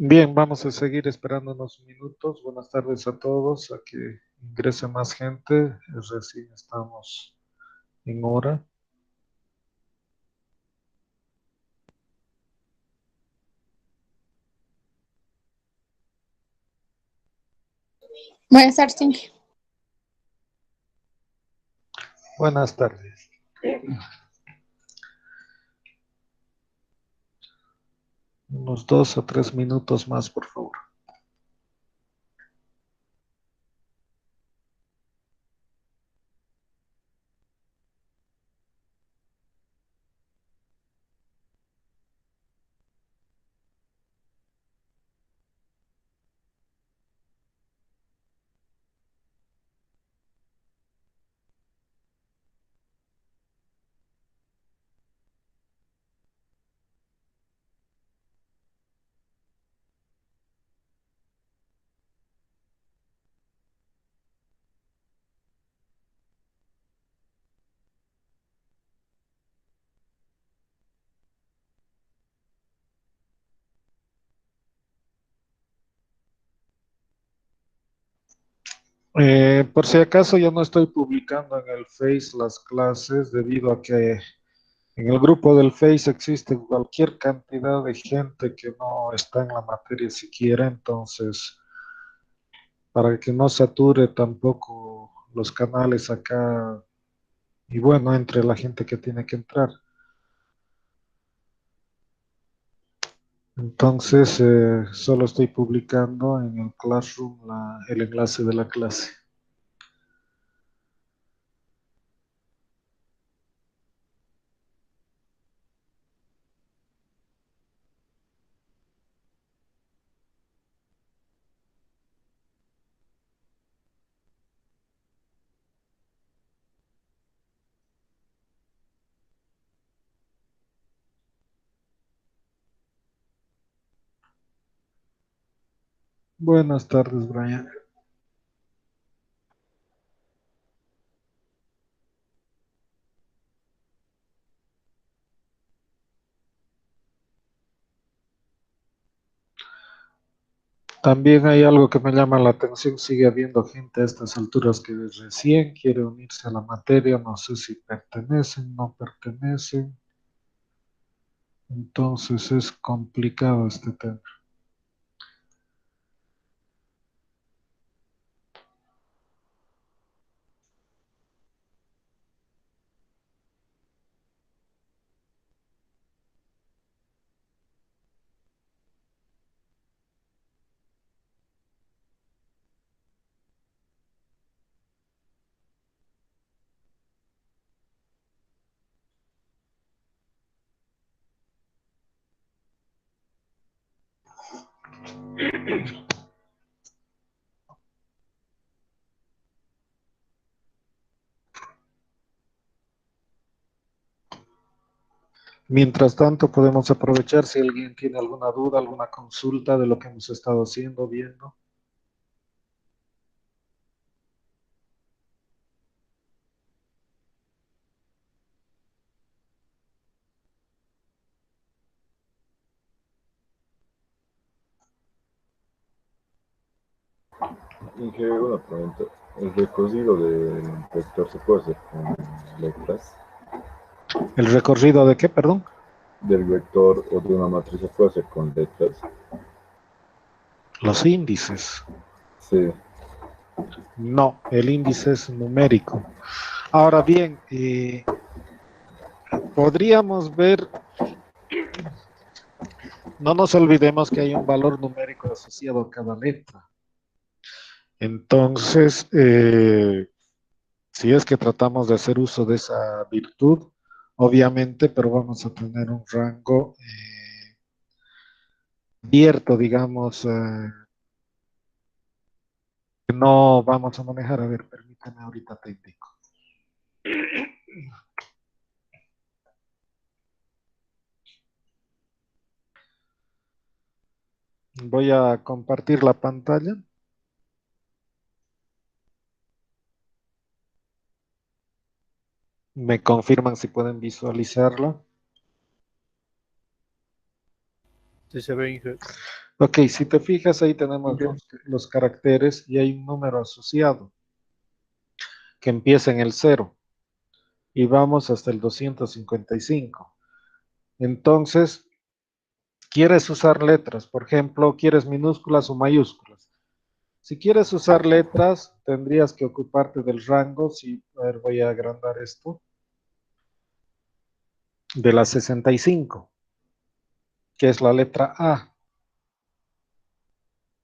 Bien, vamos a seguir esperando unos minutos. Buenas tardes a todos, a que ingrese más gente. Recién estamos en hora. Buenas tardes, Cindy. Buenas tardes. Unos 2 o 3 minutos más, por favor. Por si acaso, yo no estoy publicando en el Face las clases debido a que en el grupo del Face existe cualquier cantidad de gente que no está en la materia siquiera, entonces, para que no sature tampoco los canales acá y bueno, entre la gente que tiene que entrar. Entonces, solo estoy publicando en el Classroom el enlace de la clase. Buenas tardes, Brian. También hay algo que me llama la atención, sigue habiendo gente a estas alturas que recién quiere unirse a la materia, no sé si pertenecen, no pertenecen, entonces es complicado este tema. Mientras tanto, podemos aprovechar si alguien tiene alguna duda, alguna consulta de lo que hemos estado haciendo, viendo. Inge, una pregunta. ¿El recorrido del vector se puede hacer con letras? ¿El recorrido de qué, perdón? Del vector o de una matriz se puede hacer con letras. Los índices. Sí. No, el índice es numérico. Ahora bien, podríamos ver, no nos olvidemos que hay un valor numérico asociado a cada letra. Entonces, si es que tratamos de hacer uso de esa virtud, obviamente, pero vamos a tener un rango abierto, digamos, que no vamos a manejar. A ver, permítame, ahorita te indico. Voy a compartir la pantalla. Me confirman si pueden visualizarla. Sí se ve, Inge. Ok, si te fijas, ahí tenemos Ok. los caracteres y hay un número asociado que empieza en el 0 y vamos hasta el 255. Entonces, quieres usar letras, por ejemplo, quieres minúsculas o mayúsculas. Si quieres usar letras, tendrías que ocuparte del rango. Si, a ver, voy a agrandar esto, de la 65, que es la letra A.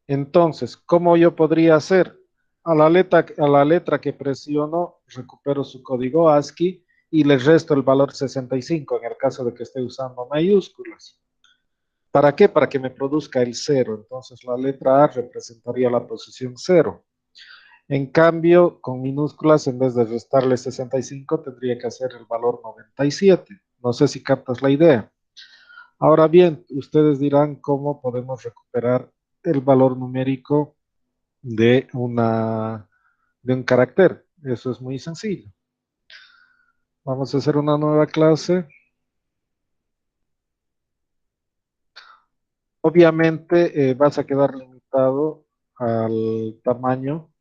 Entonces, ¿cómo yo podría hacer? A la letra que presiono, recupero su código ASCII y le resto el valor 65 en el caso de que esté usando mayúsculas. ¿Para qué? Para que me produzca el 0. Entonces, la letra A representaría la posición 0. En cambio, con minúsculas, en vez de restarle 65, tendría que hacer el valor 97. No sé si captas la idea. Ahora bien, ustedes dirán cómo podemos recuperar el valor numérico de, de un carácter. Eso es muy sencillo. Vamos a hacer una nueva clase. Obviamente vas a quedar limitado al tamaño,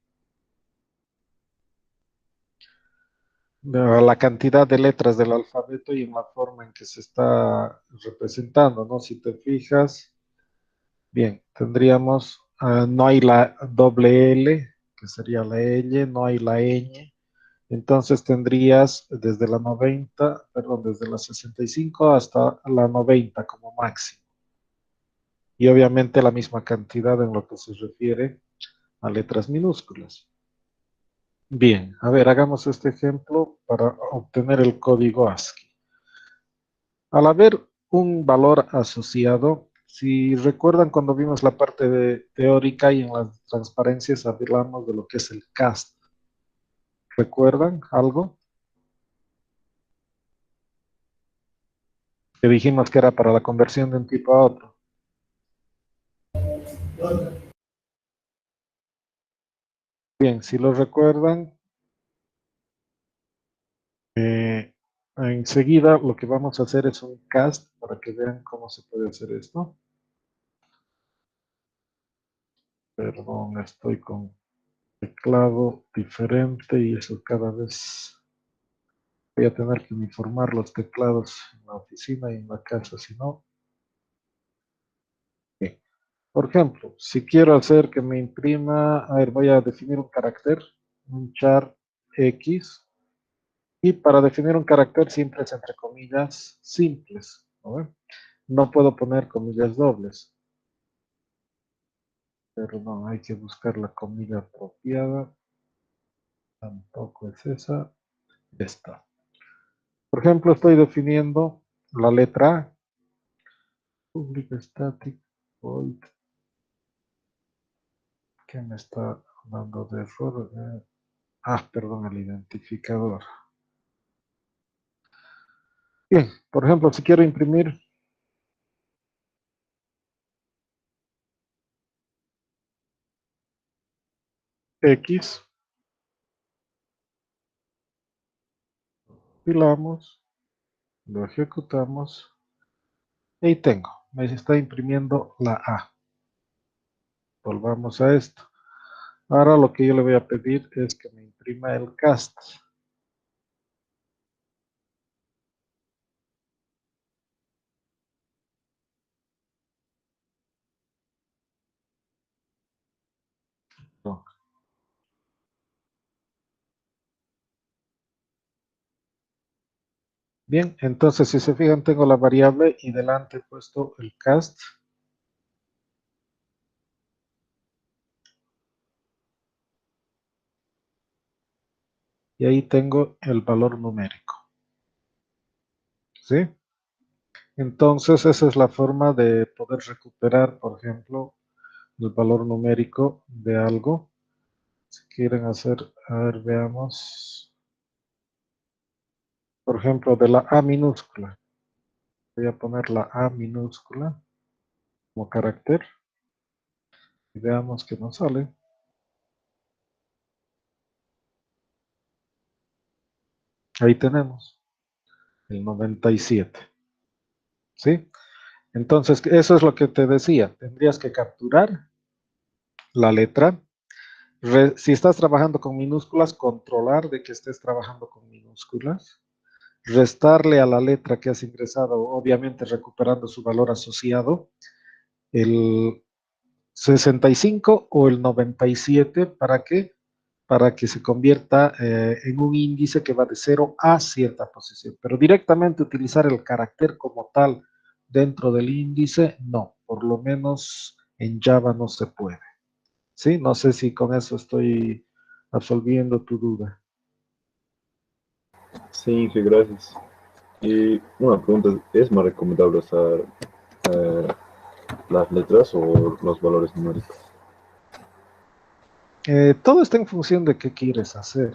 a la cantidad de letras del alfabeto y en la forma en que se está representando, ¿no? Si te fijas, bien, tendríamos, no hay la doble L, que sería la L, no hay la ñ. Entonces tendrías desde la 90, perdón, desde la 65 hasta la 90 como máximo. Y obviamente la misma cantidad en lo que se refiere a letras minúsculas. Bien, a ver, hagamos este ejemplo para obtener el código ASCII. Al haber un valor asociado, si recuerdan cuando vimos la parte teórica y en las transparencias hablamos de lo que es el cast. ¿Recuerdan algo? Que dijimos que era para la conversión de un tipo a otro. Bien, si lo recuerdan, enseguida lo que vamos a hacer es un cast para que vean cómo se puede hacer esto. Perdón, estoy con teclado diferente y eso cada vez voy a tener que uniformar los teclados en la oficina y en la casa, si no. Bien. Por ejemplo, si quiero hacer que me imprima, a ver, voy a definir un carácter, un char X, y para definir un carácter siempre es entre comillas simples, ¿no? No puedo poner comillas dobles, pero no, hay que buscar la comilla apropiada, tampoco es esa, esta. Por ejemplo, estoy definiendo la letra A, public static void, que me está dando de error. Perdón, el identificador. Bien, por ejemplo, si quiero imprimir X, compilamos, lo ejecutamos, y ahí tengo, me está imprimiendo la A. Volvamos a esto. Ahora lo que yo le voy a pedir es que me imprima el cast. No. Bien, entonces si se fijan tengo la variable y delante he puesto el cast. Y ahí tengo el valor numérico. ¿Sí? Entonces esa es la forma de poder recuperar, por ejemplo, el valor numérico de algo. Si quieren hacer, a ver, veamos. Por ejemplo, de la A minúscula. Voy a poner la A minúscula como carácter. Y veamos qué nos sale. Ahí tenemos el 97. ¿Sí? Entonces, eso es lo que te decía. Tendrías que capturar la letra. Si estás trabajando con minúsculas, controlar de que estés trabajando con minúsculas. Restarle a la letra que has ingresado, obviamente recuperando su valor asociado, el 65 o el 97, ¿para qué? Para que se convierta en un índice que va de 0 a cierta posición. Pero directamente utilizar el carácter como tal dentro del índice, no, por lo menos en Java no se puede. ¿Sí? No sé si con eso estoy absolviendo tu duda. Sí, sí, gracias. Y una pregunta, ¿es más recomendable usar eh, las letras o los valores numéricos? Todo está en función de qué quieres hacer.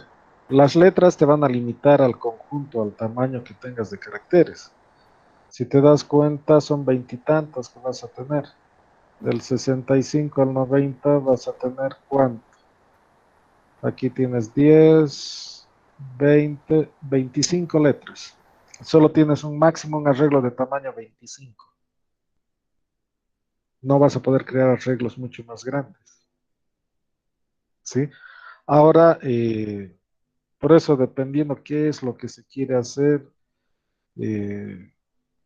Las letras te van a limitar al conjunto, al tamaño que tengas de caracteres. Si te das cuenta, son veintitantos que vas a tener. Del 65 al 90 vas a tener ¿cuánto? Aquí tienes 10, 20, 25 letras. Solo tienes un máximo, un arreglo de tamaño 25. No vas a poder crear arreglos mucho más grandes. ¿Sí? Ahora, por eso, dependiendo qué es lo que se quiere hacer, eh,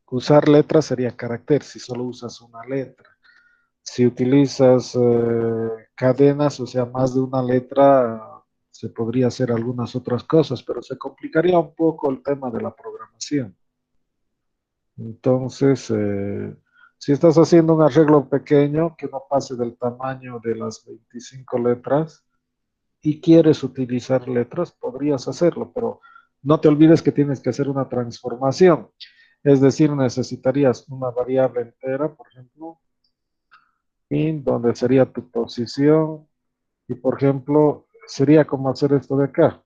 usar letras sería carácter, si solo usas una letra. Si utilizas cadenas, o sea, más de una letra, se podría hacer algunas otras cosas, pero se complicaría un poco el tema de la programación. Entonces, si estás haciendo un arreglo pequeño que no pase del tamaño de las 25 letras y quieres utilizar letras, podrías hacerlo, pero no te olvides que tienes que hacer una transformación. Es decir, necesitarías una variable entera, por ejemplo, in, donde sería tu posición, y por ejemplo, sería como hacer esto de acá.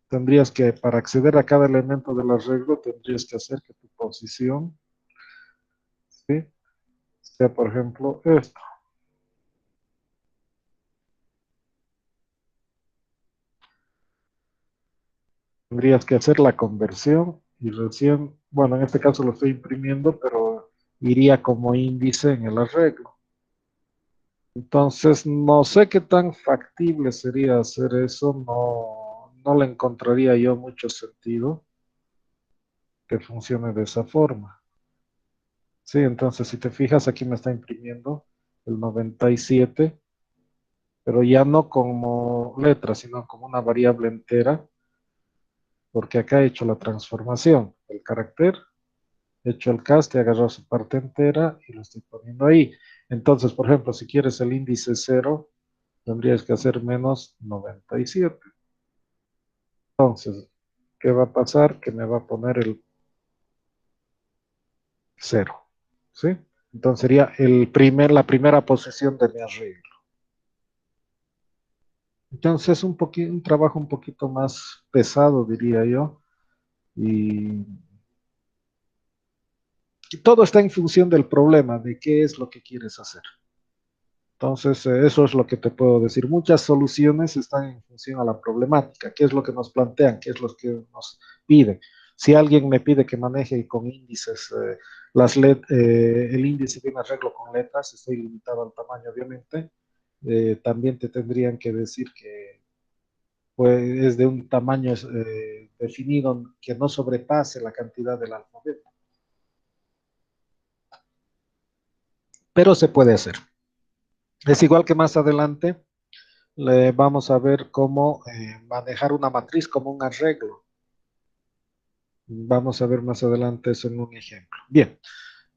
Tendrías que, para acceder a cada elemento del arreglo, tendrías que hacer que tu posición, ¿sí?, sea, por ejemplo, esto. Tendrías que hacer la conversión y recién, bueno, en este caso lo estoy imprimiendo, pero iría como índice en el arreglo. Entonces, no sé qué tan factible sería hacer eso, no le encontraría yo mucho sentido que funcione de esa forma. Sí, entonces si te fijas, aquí me está imprimiendo el 97, pero ya no como letra, sino como una variable entera, porque acá he hecho la transformación. El carácter, he hecho el cast, he agarrado su parte entera y lo estoy poniendo ahí. Entonces, por ejemplo, si quieres el índice 0, tendrías que hacer menos 97. Entonces, ¿qué va a pasar? Que me va a poner el 0, ¿sí? Entonces sería la primera posición de mi arreglo. Entonces, un trabajo un poquito más pesado, diría yo, y, y todo está en función del problema, de qué es lo que quieres hacer. Entonces, eso es lo que te puedo decir. Muchas soluciones están en función a la problemática, qué es lo que nos plantean, qué es lo que nos piden. Si alguien me pide que maneje con índices, el índice de un arreglo con letras, estoy limitado al tamaño, obviamente. También te tendrían que decir que pues, es de un tamaño definido que no sobrepase la cantidad del alfabeto. Pero se puede hacer. Es igual que más adelante le vamos a ver cómo manejar una matriz como un arreglo. Vamos a ver más adelante eso en un ejemplo. Bien,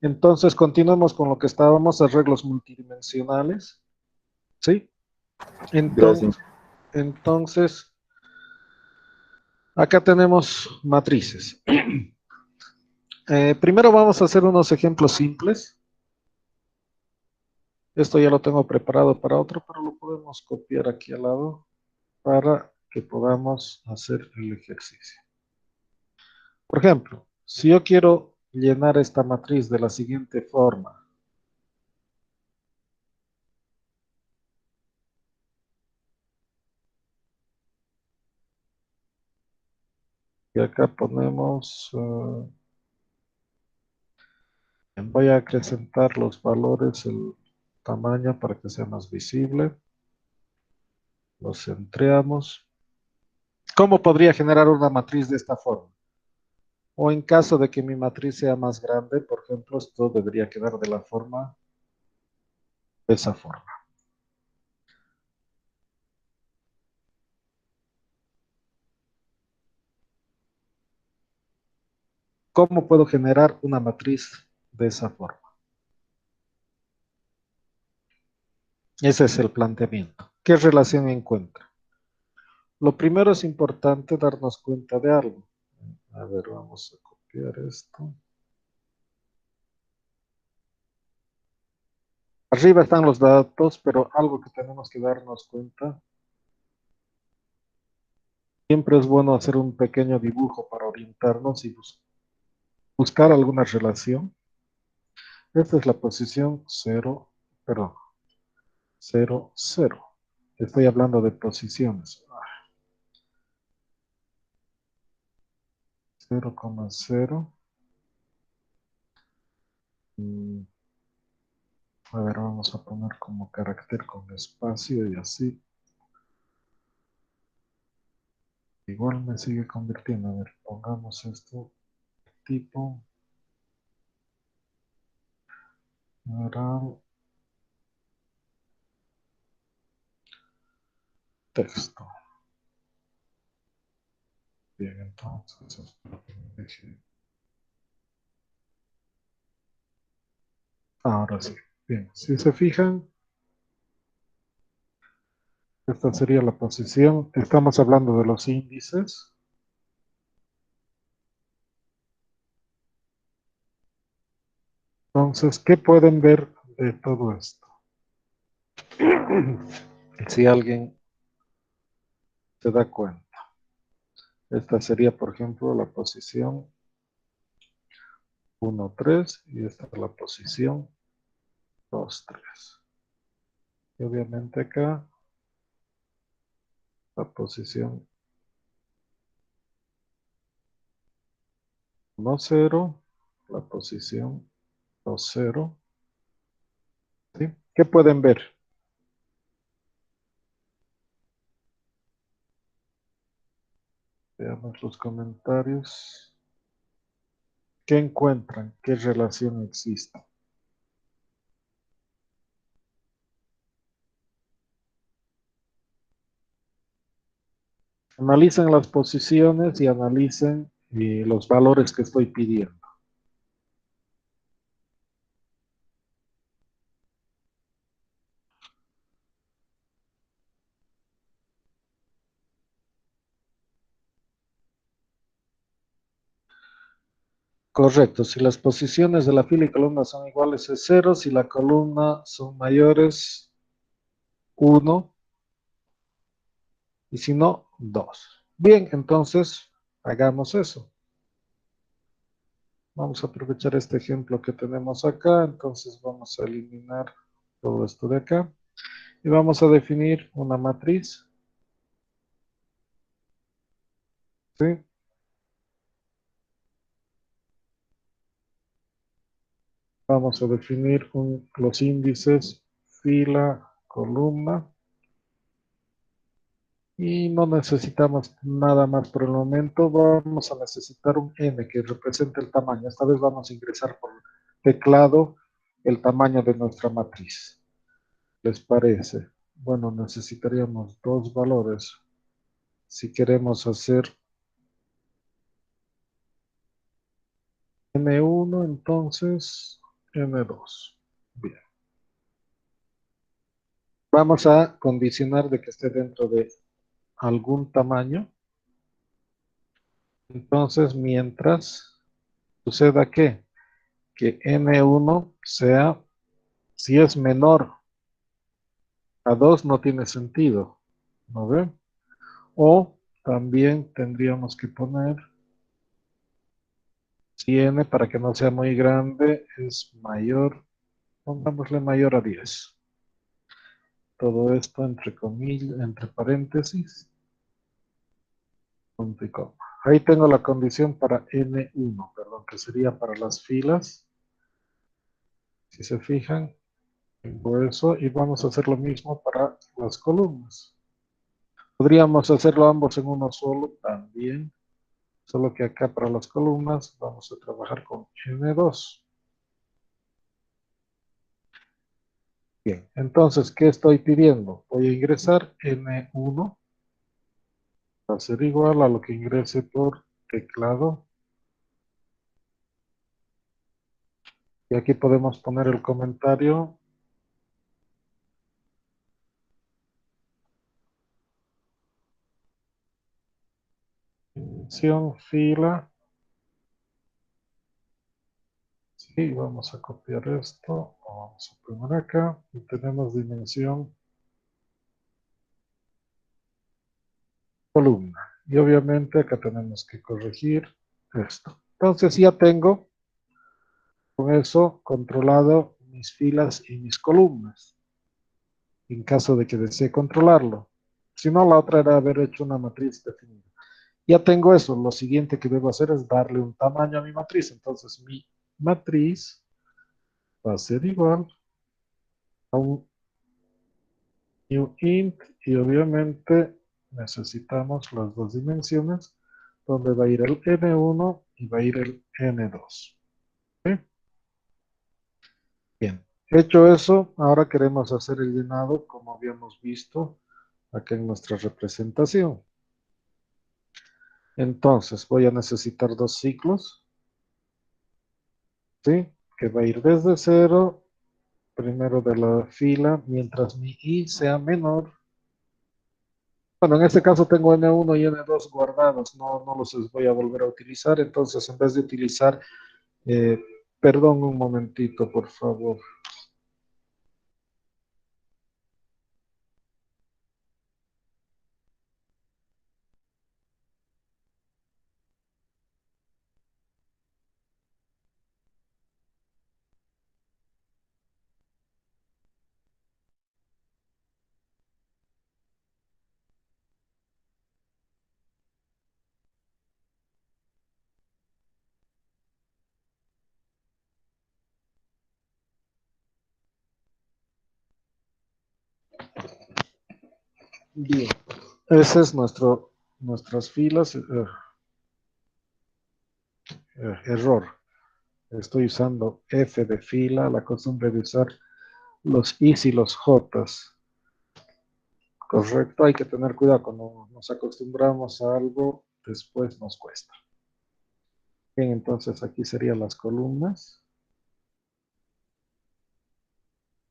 entonces continuamos con lo que estábamos, arreglos multidimensionales. ¿Sí? Gracias. Entonces, acá tenemos matrices. Primero vamos a hacer unos ejemplos simples. Esto ya lo tengo preparado para otro, pero lo podemos copiar aquí al lado para que podamos hacer el ejercicio. Por ejemplo, si yo quiero llenar esta matriz de la siguiente forma, y acá ponemos Voy a acrecentar los valores, el tamaño para que sea más visible. Lo centramos. ¿Cómo podría generar una matriz de esta forma? O en caso de que mi matriz sea más grande, por ejemplo, esto debería quedar de la forma, de esa forma. ¿Cómo puedo generar una matriz de esa forma? Ese es el planteamiento. ¿Qué relación encuentra? Lo primero es importante darnos cuenta de algo. A ver, vamos a copiar esto. Arriba están los datos, pero algo que tenemos que darnos cuenta. Siempre es bueno hacer un pequeño dibujo para orientarnos y buscar alguna relación. Esta es la posición 0, perdón, 0, 0. Estoy hablando de posiciones. 0,0. A ver, vamos a poner como carácter con espacio y así. Igual me sigue convirtiendo. A ver, pongamos esto tipo. Numeral texto. Bien, entonces espero que me deje. Ahora sí. Bien, si se fijan, esta sería la posición. Estamos hablando de los índices. Entonces, ¿qué pueden ver de todo esto? Si alguien se da cuenta. Esta sería, por ejemplo, la posición 1, 3 y esta es la posición 2, 3. Y obviamente acá la posición 1, 0, la posición 2, 0. ¿Sí? ¿Qué pueden ver? Veamos los comentarios. ¿Qué encuentran? ¿Qué relación existe? Analicen las posiciones y analicen los valores que estoy pidiendo. Correcto, si las posiciones de la fila y columna son iguales es 0, si la columna son mayores 1 y si no 2. Bien, entonces hagamos eso. Vamos a aprovechar este ejemplo que tenemos acá, entonces vamos a eliminar todo esto de acá y vamos a definir una matriz. ¿Sí? Vamos a definir los índices fila, columna. Y no necesitamos nada más por el momento. Vamos a necesitar un n que represente el tamaño. Esta vez vamos a ingresar por teclado el tamaño de nuestra matriz. ¿Les parece? Bueno, necesitaríamos dos valores. Si queremos hacer n1, entonces n2. Bien. Vamos a condicionar de que esté dentro de algún tamaño. Entonces, mientras suceda que n1 sea, si es menor a 2 no tiene sentido, ¿no ve? O también tendríamos que poner si n para que no sea muy grande es mayor, pongámosle mayor a 10. Todo esto entre comillas, entre paréntesis, punto y coma. Ahí tengo la condición para n1, perdón, que sería para las filas. Si se fijan, tengo eso y vamos a hacer lo mismo para las columnas. Podríamos hacerlo ambos en uno solo también, solo que acá para las columnas vamos a trabajar con N2. Bien, entonces, ¿qué estoy pidiendo? Voy a ingresar N1, va a ser igual a lo que ingrese por teclado. Y aquí podemos poner el comentario. Dimensión, fila. Sí, vamos a copiar esto. Vamos a poner acá. Y tenemos dimensión columna. Y obviamente acá tenemos que corregir esto. Entonces ya tengo con eso controlado mis filas y mis columnas. En caso de que desee controlarlo. Si no, la otra era haber hecho una matriz definida. Ya tengo eso. Lo siguiente que debo hacer es darle un tamaño a mi matriz. Entonces mi matriz va a ser igual a un new int y obviamente necesitamos las dos dimensiones donde va a ir el N1 y va a ir el N2. ¿Sí? Bien, hecho eso, ahora queremos hacer el llenado como habíamos visto aquí en nuestra representación. Entonces voy a necesitar dos ciclos, ¿sí? Que va a ir desde 0, primero de la fila, mientras mi i sea menor. Bueno, en este caso tengo N1 y N2 guardados, no los voy a volver a utilizar, entonces en vez de utilizar, eh, perdón un momentito, por favor. Bien, ese es nuestras filas, error. Estoy usando F de fila, la costumbre de usar los Is y los Js. Correcto, hay que tener cuidado cuando nos acostumbramos a algo, después nos cuesta. Bien, entonces aquí serían las columnas.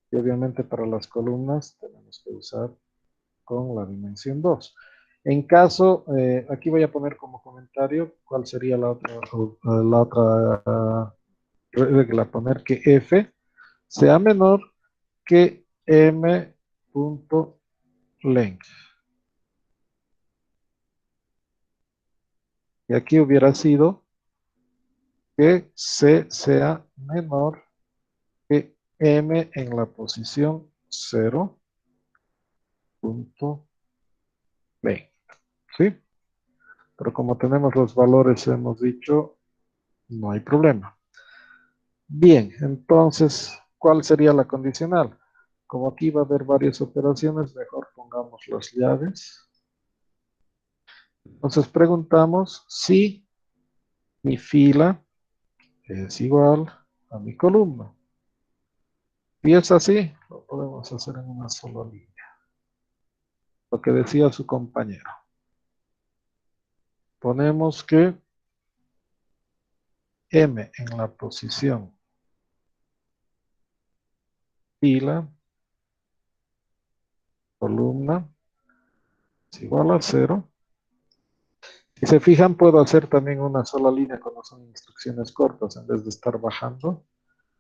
Y obviamente para las columnas tenemos que usar con la dimensión 2. En caso, aquí voy a poner como comentario cuál sería la otra regla, poner que F sea menor que m.length. Y aquí hubiera sido que C sea menor que m en la posición 0.20. ¿Sí? Pero como tenemos los valores, hemos dicho, no hay problema. Bien, entonces, ¿cuál sería la condicional? Como aquí va a haber varias operaciones, mejor pongamos las llaves. Entonces preguntamos si mi fila es igual a mi columna. Si es así, lo podemos hacer en una sola línea. Lo que decía su compañero. Ponemos que m en la posición fila, columna, es igual a 0. Si se fijan, puedo hacer también una sola línea cuando son instrucciones cortas, en vez de estar bajando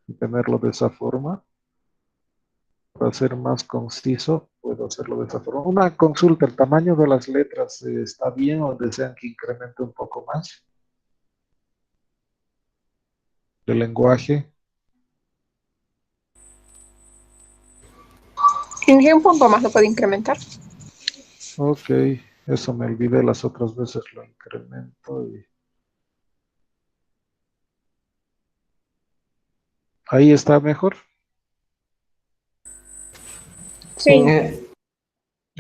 y tenerlo de esa forma. Para ser más conciso, puedo hacerlo de esa forma. Una consulta, ¿el tamaño de las letras está bien o desean que incremente un poco más? El lenguaje. ¿En qué un poco más lo puede incrementar? Ok, eso me olvidé, las otras veces lo incremento y... Ahí está mejor. Sí.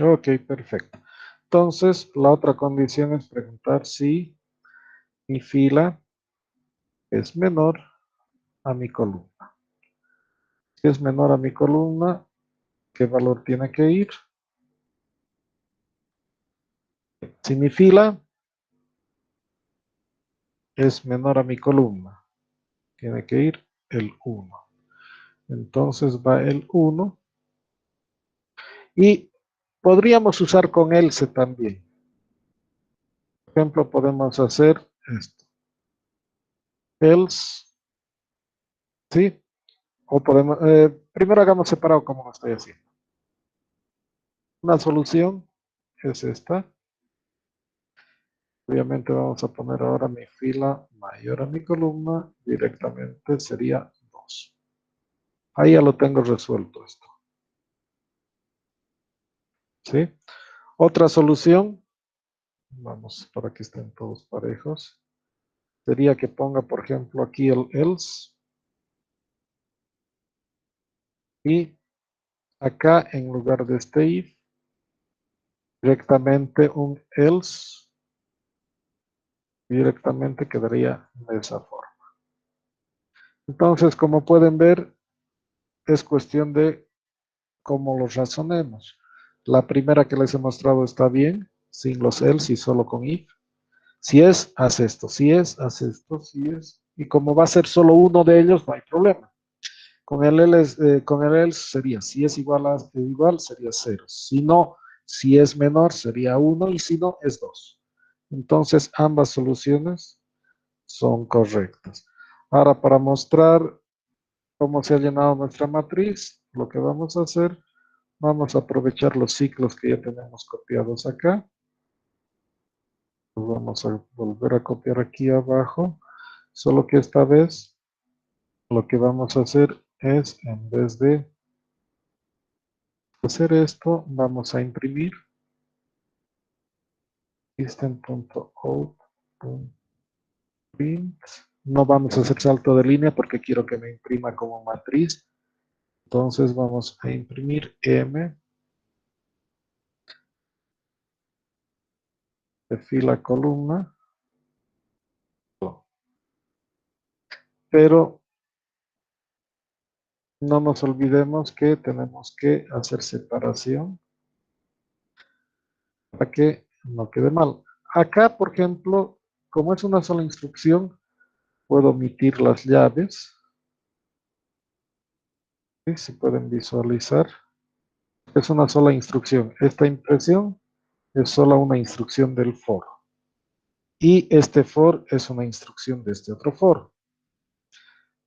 Ok, perfecto. Entonces, la otra condición es preguntar si mi fila es menor a mi columna. Si es menor a mi columna, ¿qué valor tiene que ir? Si mi fila es menor a mi columna, tiene que ir el 1. Entonces va el 1. Y podríamos usar con else también. Por ejemplo, podemos hacer esto. Else, ¿sí? O podemos, primero hagamos separado como lo estoy haciendo. Una solución es esta. Obviamente vamos a poner ahora mi fila mayor a mi columna. Directamente sería 2. Ahí ya lo tengo resuelto esto. ¿Sí? Otra solución, vamos para que estén todos parejos, sería que ponga, por ejemplo, aquí el else. Y acá en lugar de este if, directamente un else. Directamente quedaría de esa forma. Entonces, como pueden ver, es cuestión de cómo los razonemos. La primera que les he mostrado está bien, sin los else y solo con if. Si es, haz esto. Si es, haz esto. Si es. Y como va a ser solo uno de ellos, no hay problema. Con el else sería, si es igual a igual, sería 0. Si no, si es menor, sería 1. Y si no, es 2. Entonces, ambas soluciones son correctas. Ahora, para mostrar cómo se ha llenado nuestra matriz, lo que vamos a hacer, vamos a aprovechar los ciclos que ya tenemos copiados acá. Los vamos a volver a copiar aquí abajo, solo que esta vez lo que vamos a hacer es, en vez de hacer esto, vamos a imprimir system.out.print. No vamos a hacer salto de línea porque quiero que me imprima como matriz. Entonces vamos a imprimir M de fila columna, pero no nos olvidemos que tenemos que hacer separación para que no quede mal. Acá, por ejemplo, como es una sola instrucción, puedo omitir las llaves. ¿Sí? Se pueden visualizar. Es una sola instrucción. Esta impresión es solo una instrucción del for. Y este for es una instrucción de este otro for.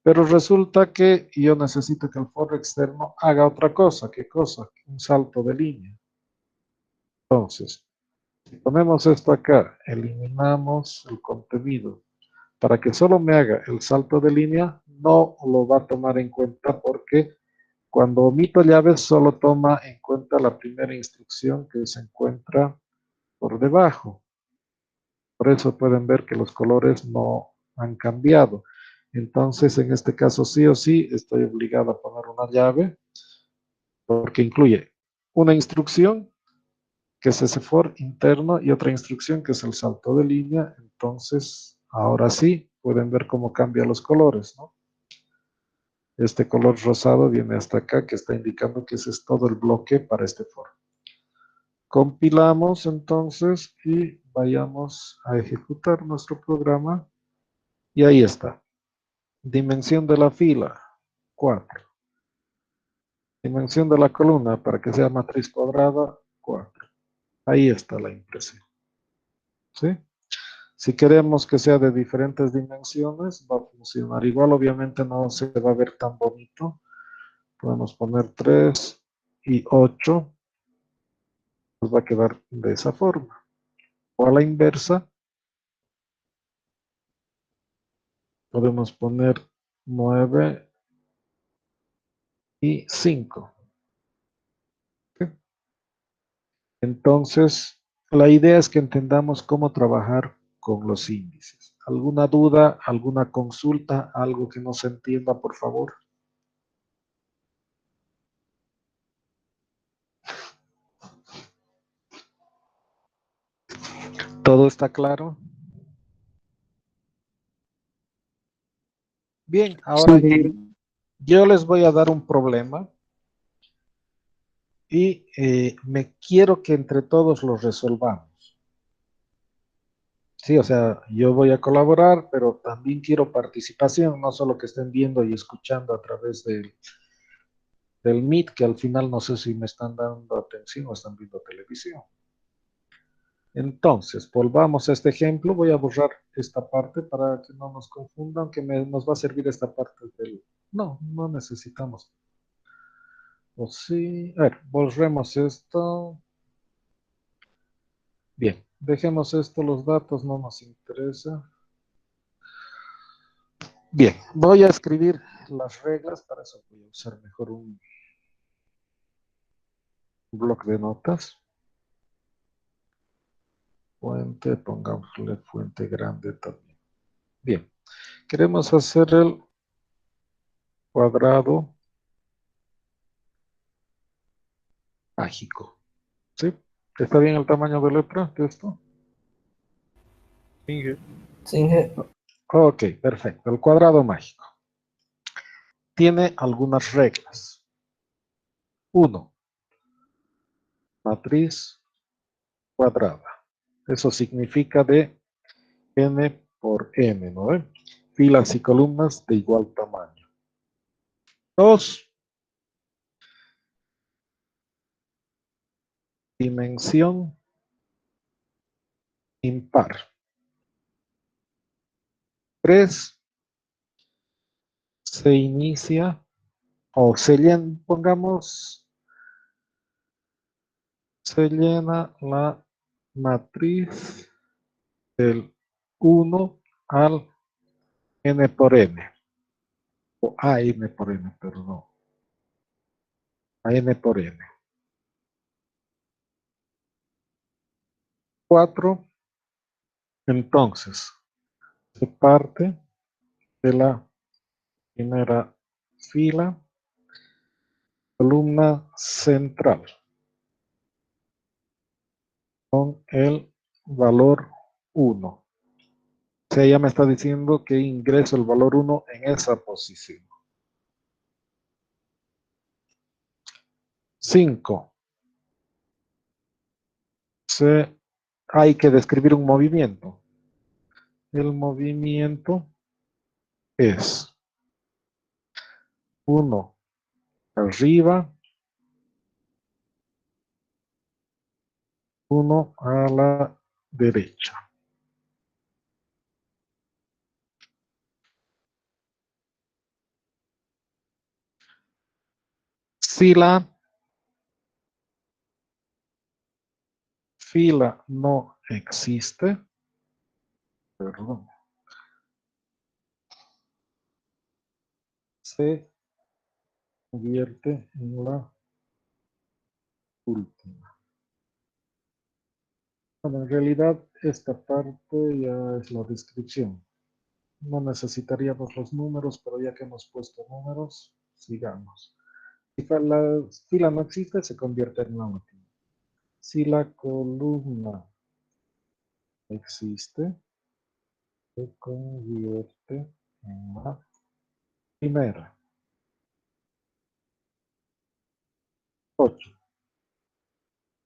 Pero resulta que yo necesito que el for externo haga otra cosa. ¿Qué cosa? Un salto de línea. Entonces, si ponemos esto acá, eliminamos el contenido. Para que solo me haga el salto de línea, no lo va a tomar en cuenta porque cuando omito llaves solo toma en cuenta la primera instrucción que se encuentra por debajo. Por eso pueden ver que los colores no han cambiado. Entonces, en este caso sí o sí, estoy obligado a poner una llave porque incluye una instrucción que es ese for interno y otra instrucción que es el salto de línea. Entonces, ahora sí, pueden ver cómo cambian los colores, ¿no? Este color rosado viene hasta acá, que está indicando que ese es todo el bloque para este for. Compilamos entonces y vayamos a ejecutar nuestro programa. Y ahí está. Dimensión de la fila, 4. Dimensión de la columna, para que sea matriz cuadrada, 4. Ahí está la impresión. ¿Sí? Si queremos que sea de diferentes dimensiones, va a funcionar igual. Obviamente no se va a ver tan bonito. Podemos poner 3 y 8. Nos va a quedar de esa forma. O a la inversa, podemos poner 9 y 5. ¿Sí? Entonces, la idea es que entendamos cómo trabajar con los índices. ¿Alguna duda, alguna consulta, algo que no se entienda, por favor? ¿Todo está claro? Bien, ahora yo les voy a dar un problema y me quiero que entre todos lo resolvamos. Sí, o sea, yo voy a colaborar, pero también quiero participación, no solo que estén viendo y escuchando a través del Meet, que al final no sé si me están dando atención o están viendo televisión. Entonces, volvamos a este ejemplo. Voy a borrar esta parte para que no nos confundan, que nos va a servir esta parte del... No, no necesitamos. O sí. A ver, borremos esto. Bien, dejemos esto, los datos no nos interesa. Bien, voy a escribir las reglas, para eso voy a usar mejor un bloc de notas. Fuente, pongámosle fuente grande también. Bien, queremos hacer el cuadrado mágico. ¿Sí? ¿Está bien el tamaño de letra de esto? Sí. Ok, perfecto. El cuadrado mágico tiene algunas reglas. 1. Matriz cuadrada. Eso significa de n por n, ¿no? Filas y columnas de igual tamaño. 2. Dimensión impar. 3. Se inicia o se llena, pongamos, se llena la matriz del 1 al n por n. O a n por n, perdón. A n por n. 4. Entonces, se parte de la primera fila, columna central, con el valor 1. O sea, ella me está diciendo que ingreso el valor 1 en esa posición. 5. Hay que describir un movimiento. El movimiento es 1 arriba, 1 a la derecha. Si la fila no existe, perdón, se convierte en la última. Bueno, en realidad esta parte ya es la descripción. No necesitaríamos los números, pero ya que hemos puesto números, sigamos. Si la fila no existe, se convierte en la última. Si la columna existe, se convierte en la primera. 8.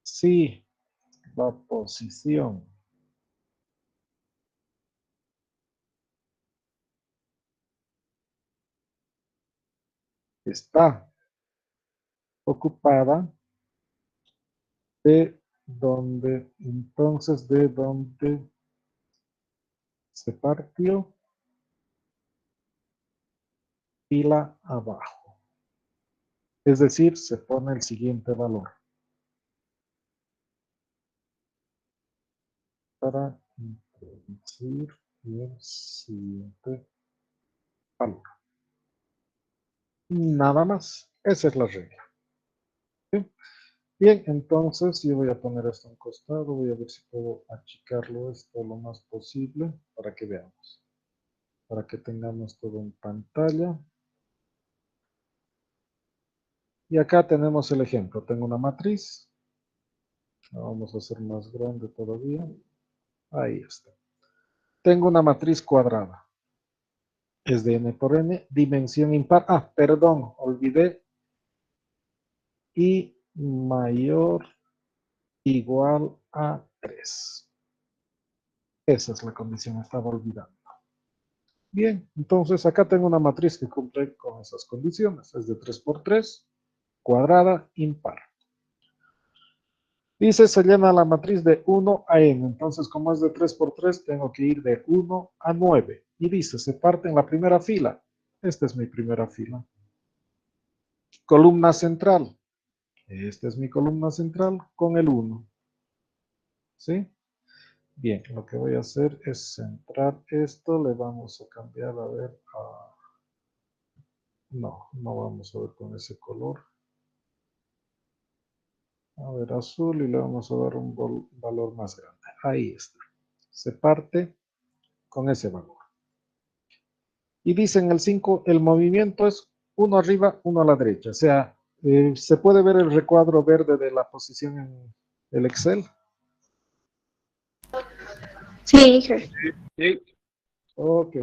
Si la posición está ocupada, de donde se partió, fila abajo. Es decir, se pone el siguiente valor para introducir el siguiente valor. Nada más. Esa es la regla. ¿Sí? Bien, entonces yo voy a poner esto a un costado. Voy a ver si puedo achicarlo esto lo más posible para que veamos. Para que tengamos todo en pantalla. Y acá tenemos el ejemplo. Tengo una matriz. La vamos a hacer más grande todavía. Ahí está. Tengo una matriz cuadrada. Es de n por n, dimensión impar. Ah, perdón, olvidé. Y mayor igual a 3. Esa es la condición, estaba olvidando. Bien, entonces acá tengo una matriz que cumple con esas condiciones. Es de 3 por 3, cuadrada, impar. Dice, se llena la matriz de 1 a n. Entonces, como es de 3 por 3, tengo que ir de 1 a 9. Y dice, se parte en la primera fila. Esta es mi primera fila. Columna central. Esta es mi columna central con el 1. ¿Sí? Bien, lo que voy a hacer es centrar esto. Le vamos a cambiar, a ver, a... No, no vamos a ver con ese color. A ver, azul, y le vamos a dar un valor más grande. Ahí está. Se parte con ese valor. Y dice en el 5, el movimiento es uno arriba, uno a la derecha. O sea, ¿se puede ver el recuadro verde de la posición en el Excel? Sí, jefe. Sí. Ok.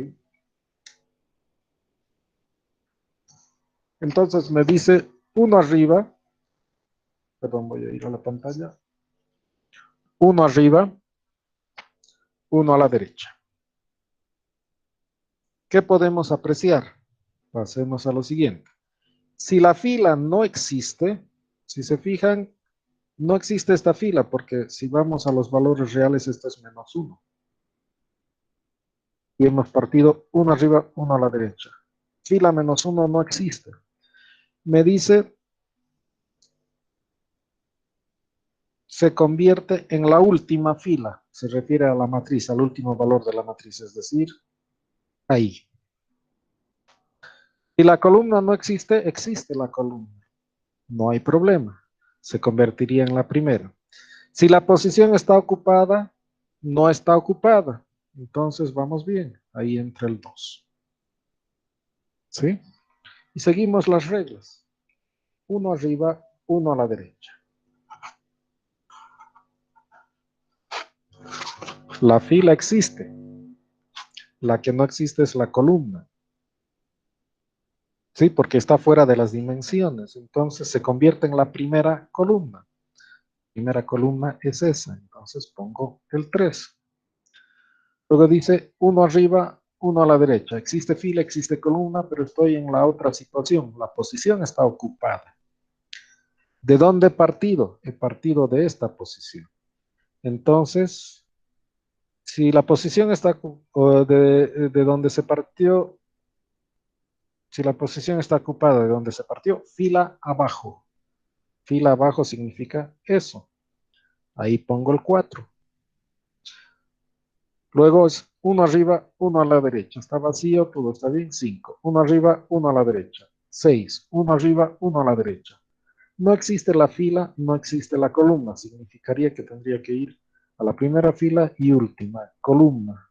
Entonces me dice uno arriba. Perdón, voy a ir a la pantalla. Uno arriba, uno a la derecha. ¿Qué podemos apreciar? Pasemos a lo siguiente. Si la fila no existe, si se fijan, no existe esta fila porque si vamos a los valores reales, esto es menos 1. Y hemos partido uno arriba, uno a la derecha. Fila menos 1 no existe. Me dice, se convierte en la última fila. Se refiere a la matriz, al último valor de la matriz, es decir, ahí. Si la columna no existe, existe la columna. No hay problema. Se convertiría en la primera. Si la posición está ocupada, no está ocupada. Entonces vamos bien. Ahí entra el 2. ¿Sí? Y seguimos las reglas. Uno arriba, uno a la derecha. La fila existe. La que no existe es la columna. ¿Sí? Porque está fuera de las dimensiones. Entonces se convierte en la primera columna. Primera columna es esa. Entonces pongo el 3. Luego dice uno arriba, uno a la derecha. Existe fila, existe columna, pero estoy en la otra situación. La posición está ocupada. ¿De dónde he partido? He partido de esta posición. Entonces, si la posición está de donde se partió, si la posición está ocupada de donde se partió, fila abajo. Fila abajo significa eso. Ahí pongo el 4. Luego es uno arriba, uno a la derecha. Está vacío, todo está bien. 5. Uno arriba, uno a la derecha. 6. Uno arriba, uno a la derecha. No existe la fila, no existe la columna. Significaría que tendría que ir a la primera fila y última columna.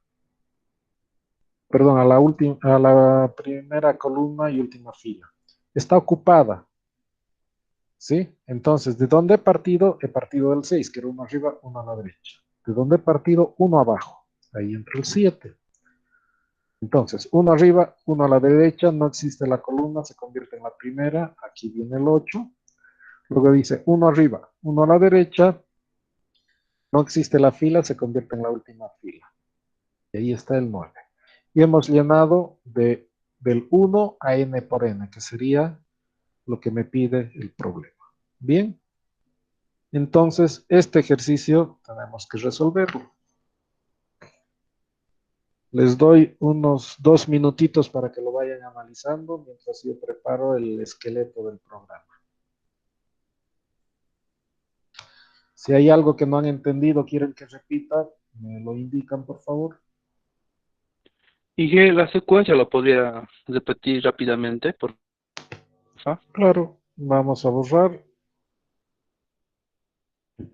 Perdón, a la primera columna y última fila. Está ocupada. ¿Sí? Entonces, ¿de dónde he partido? He partido del 6, que era uno arriba, uno a la derecha. ¿De dónde he partido? Uno abajo. Ahí entra el 7. Entonces, uno arriba, uno a la derecha, no existe la columna, se convierte en la primera. Aquí viene el 8. Luego dice uno arriba, uno a la derecha, no existe la fila, se convierte en la última fila. Y ahí está el 9. Y hemos llenado del 1 a n por n, que sería lo que me pide el problema. Bien. Entonces, este ejercicio tenemos que resolverlo. Les doy unos 2 minutitos para que lo vayan analizando mientras yo preparo el esqueleto del programa. Si hay algo que no han entendido, quieren que repita, me lo indican, por favor. Y que la secuencia lo podría repetir rápidamente, por favor. Claro, vamos a borrar.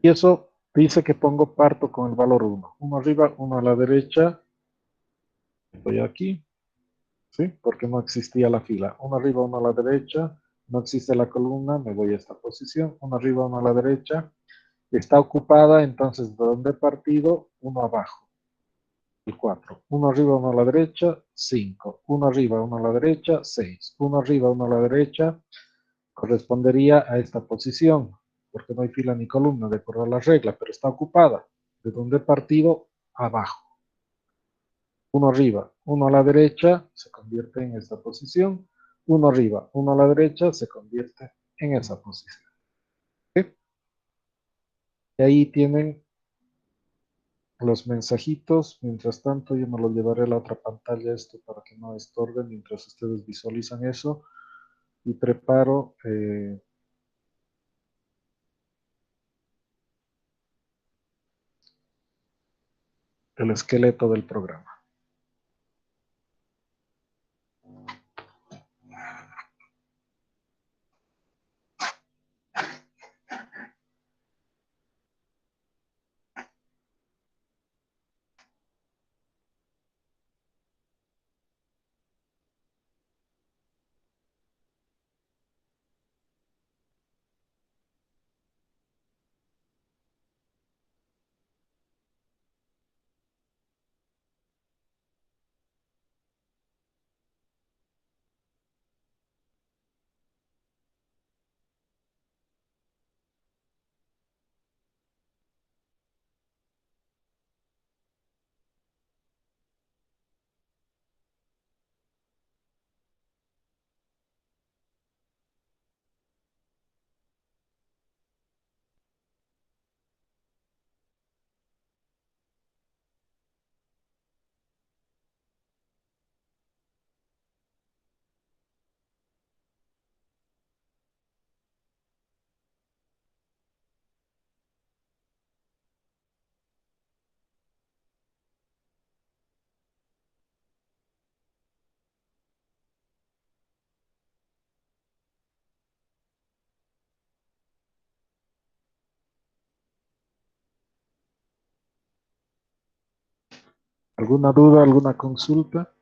Y eso dice que pongo parto con el valor 1. Uno arriba, uno a la derecha. Estoy aquí. ¿Sí? Porque no existía la fila. Uno arriba, uno a la derecha. No existe la columna, me voy a esta posición. Uno arriba, uno a la derecha. Está ocupada, entonces, ¿de dónde he partido? Uno abajo. el 4. Uno arriba, uno a la derecha, 5. Uno arriba, uno a la derecha, 6. Uno arriba, uno a la derecha, correspondería a esta posición, porque no hay fila ni columna de acuerdo a la regla, pero está ocupada. ¿De dónde he partido? Abajo. Uno arriba, uno a la derecha, se convierte en esta posición. Uno arriba, uno a la derecha, se convierte en esa posición. ¿Sí? Y ahí tienen los mensajitos. Mientras tanto, yo me lo llevaré a la otra pantalla esto para que no estorbe mientras ustedes visualizan eso. Y preparo el esqueleto del programa. ¿Alguna duda, alguna consulta?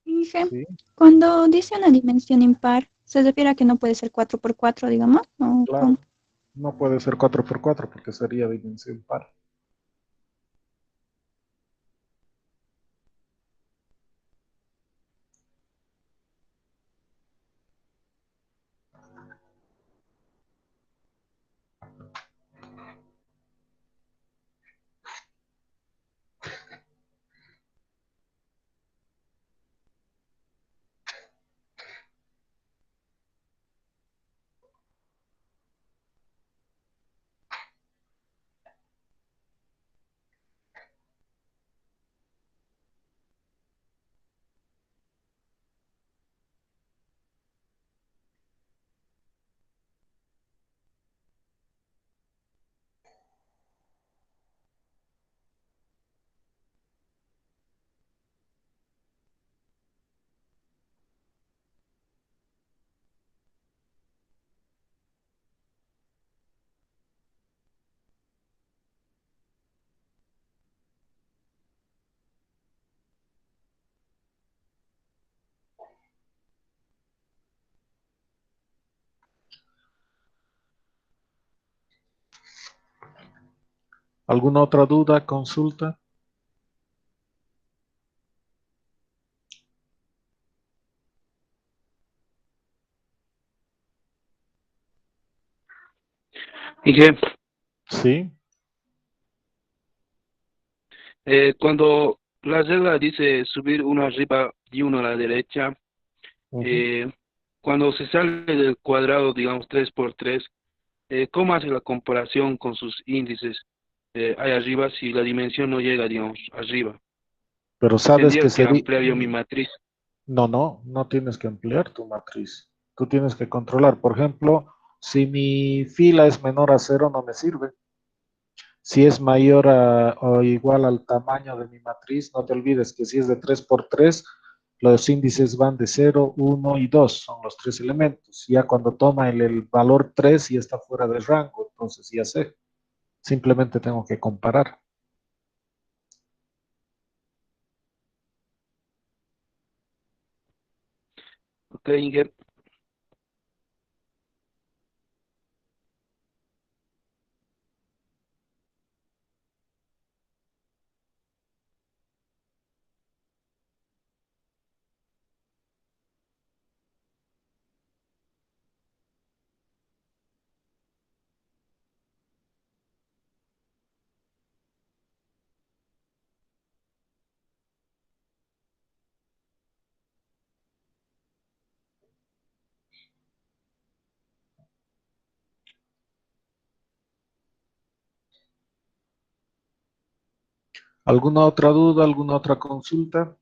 Dije, Sí, cuando dice una dimensión impar, ¿se refiere a que no puede ser 4 por 4, digamos? ¿O cómo? claro. No puede ser 4 por 4 porque sería dimensión par. ¿Alguna otra duda, consulta? Y que Sí. cuando la regla dice subir uno arriba y uno a la derecha, Ujú. eh, cuando se sale del cuadrado, digamos 3 por 3, ¿cómo hace la comparación con sus índices ahí arriba si la dimensión no llega, digamos, arriba? Pero sabes que Tendría que sería... ampliar yo mi matriz. No tienes que ampliar tu matriz. Tú tienes que controlar. Por ejemplo, si mi fila es menor a cero, no me sirve. Si es mayor o igual al tamaño de mi matriz, no te olvides que si es de 3 por 3, los índices van de 0, 1 y 2, son los tres elementos. Ya cuando toma el valor 3 ya está fuera de rango, entonces ya sé. Simplemente tengo que comparar. Ok, Inger. ¿Alguna otra duda, alguna otra consulta?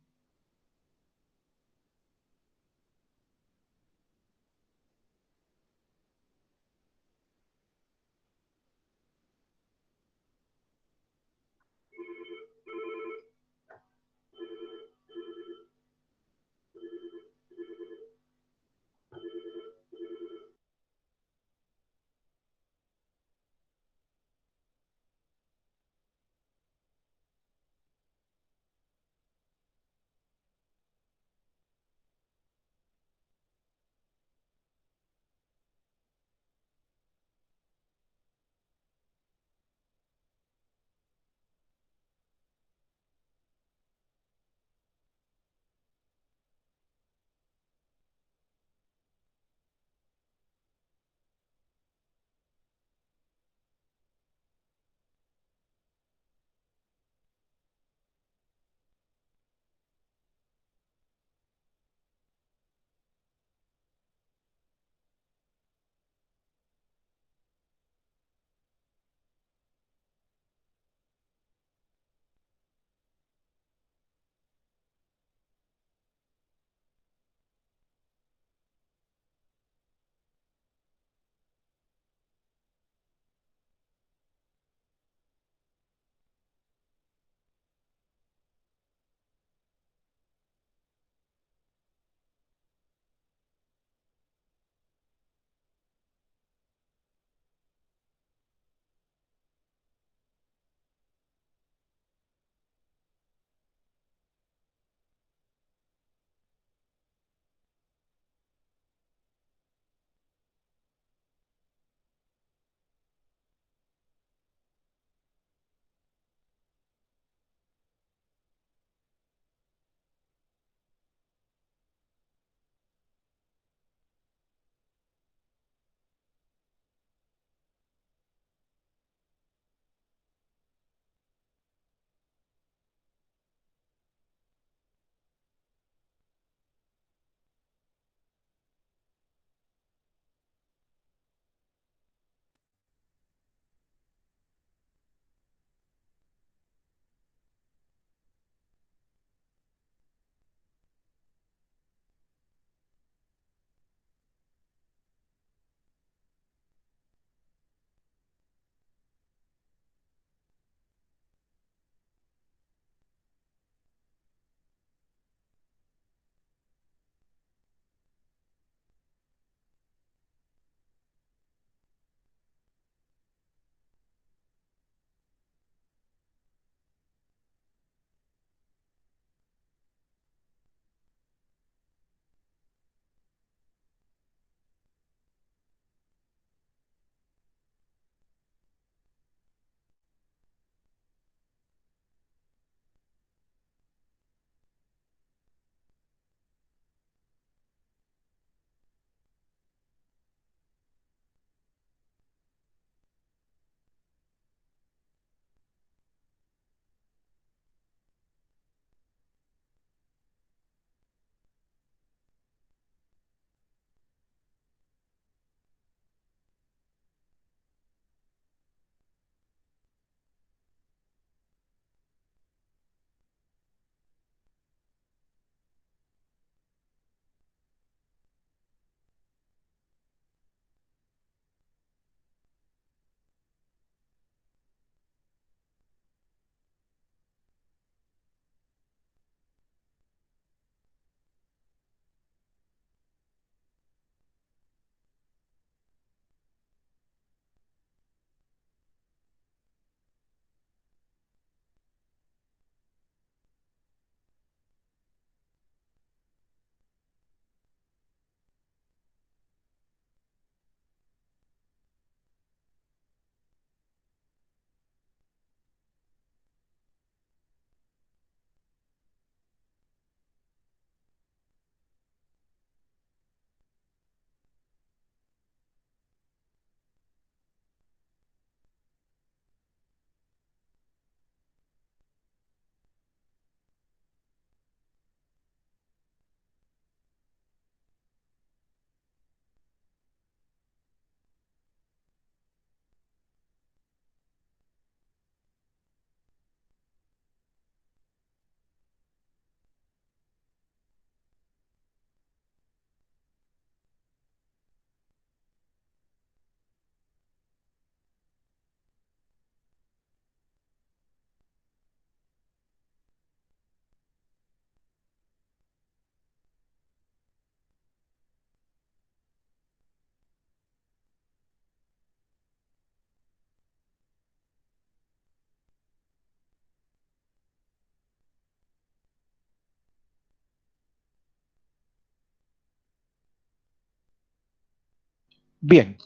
Bien,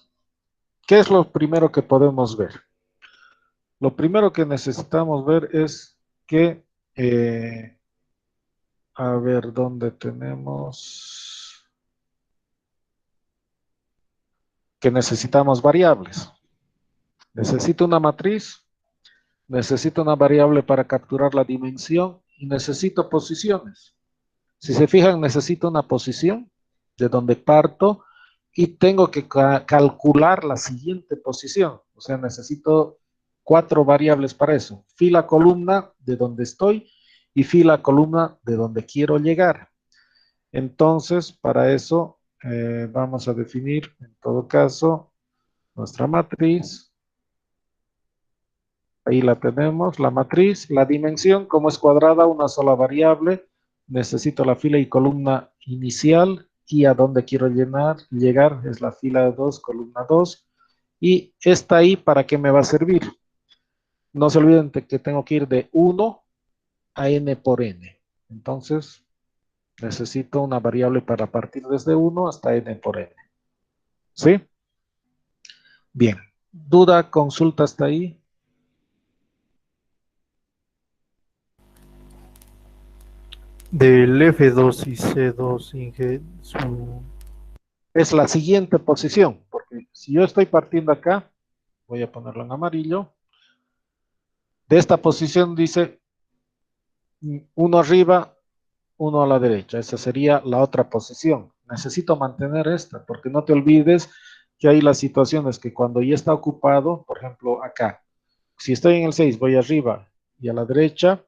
¿qué es lo primero que podemos ver? Lo primero que necesitamos ver es que, a ver, ¿dónde tenemos? Que necesitamos variables. Necesito una matriz, necesito una variable para capturar la dimensión y necesito posiciones. Si se fijan, necesito una posición de donde parto y tengo que calcular la siguiente posición. O sea, necesito 4 variables para eso. Fila, columna de donde estoy y fila, columna de donde quiero llegar. Entonces, para eso vamos a definir, en todo caso, nuestra matriz. Ahí la tenemos, la matriz, la dimensión, como es cuadrada, una sola variable, necesito la fila y columna inicial y a donde quiero llegar es la fila 2, columna 2. Y esta ahí, ¿para qué me va a servir? No se olviden que tengo que ir de 1 a n por n. Entonces, necesito una variable para partir desde 1 hasta n por n. ¿Sí? Bien. ¿Duda, consulta hasta ahí? Del F2 y C2 Inge, Es la siguiente posición, porque si yo estoy partiendo acá, voy a ponerlo en amarillo, de esta posición dice uno arriba, uno a la derecha, esa sería la otra posición. Necesito mantener esta, porque no te olvides que hay las situaciones que cuando ya está ocupado, por ejemplo acá, si estoy en el 6, voy arriba y a la derecha,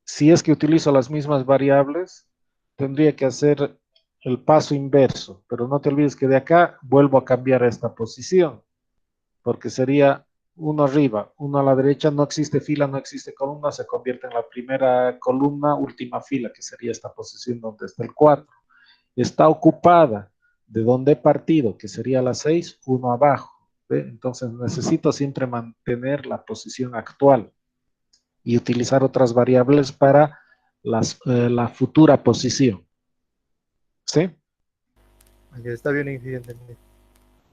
si es que utilizo las mismas variables, tendría que hacer el paso inverso, pero no te olvides que de acá vuelvo a cambiar esta posición, porque sería uno arriba, uno a la derecha, no existe fila, no existe columna, se convierte en la primera columna, última fila, que sería esta posición donde está el 4. Está ocupada de donde he partido, que sería la 6, uno abajo. ¿Ve? Entonces necesito siempre mantener la posición actual y utilizar otras variables para la futura posición. ¿Sí? ya está bien, Inge, ya entendí.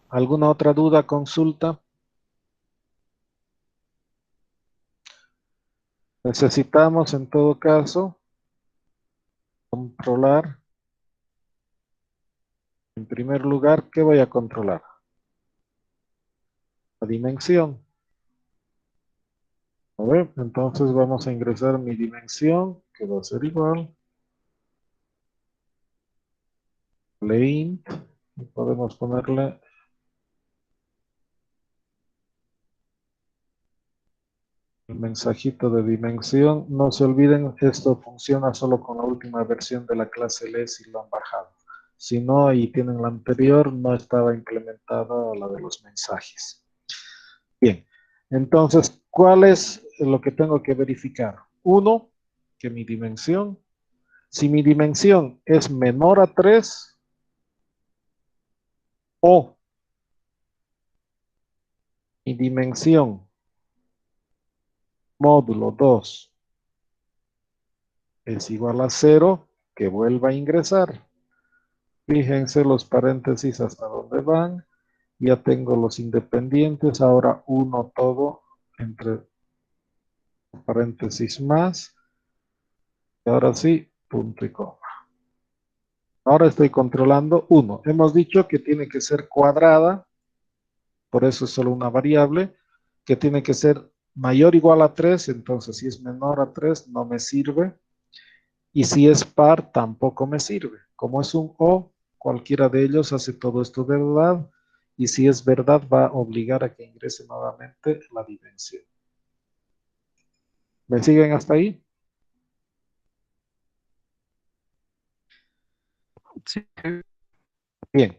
¿Alguna otra duda, consulta? Necesitamos en todo caso controlar, en primer lugar, ¿qué voy a controlar? La dimensión. A ver, entonces vamos a ingresar mi dimensión, que va a ser igual. Int, y podemos ponerle el mensajito de dimensión. No se olviden, esto funciona solo con la última versión de la clase LE si lo han bajado. Si no, y tienen la anterior, no estaba implementada la de los mensajes. Bien, entonces, ¿cuál es lo que tengo que verificar? Uno, que mi dimensión, si mi dimensión es menor a 3 o mi dimensión módulo 2 es igual a 0, que vuelva a ingresar. Fíjense los paréntesis hasta dónde van. Ya tengo los independientes, ahora uno todo entre paréntesis más. Y ahora sí, punto y coma. Ahora estoy controlando 1. Hemos dicho que tiene que ser cuadrada, por eso es solo una variable, que tiene que ser mayor o igual a 3, entonces si es menor a 3 no me sirve. Y si es par tampoco me sirve. Como es un O, cualquiera de ellos hace todo esto de verdad. Y si es verdad va a obligar a que ingrese nuevamente la dimensión. ¿Me siguen hasta ahí? Sí. Bien.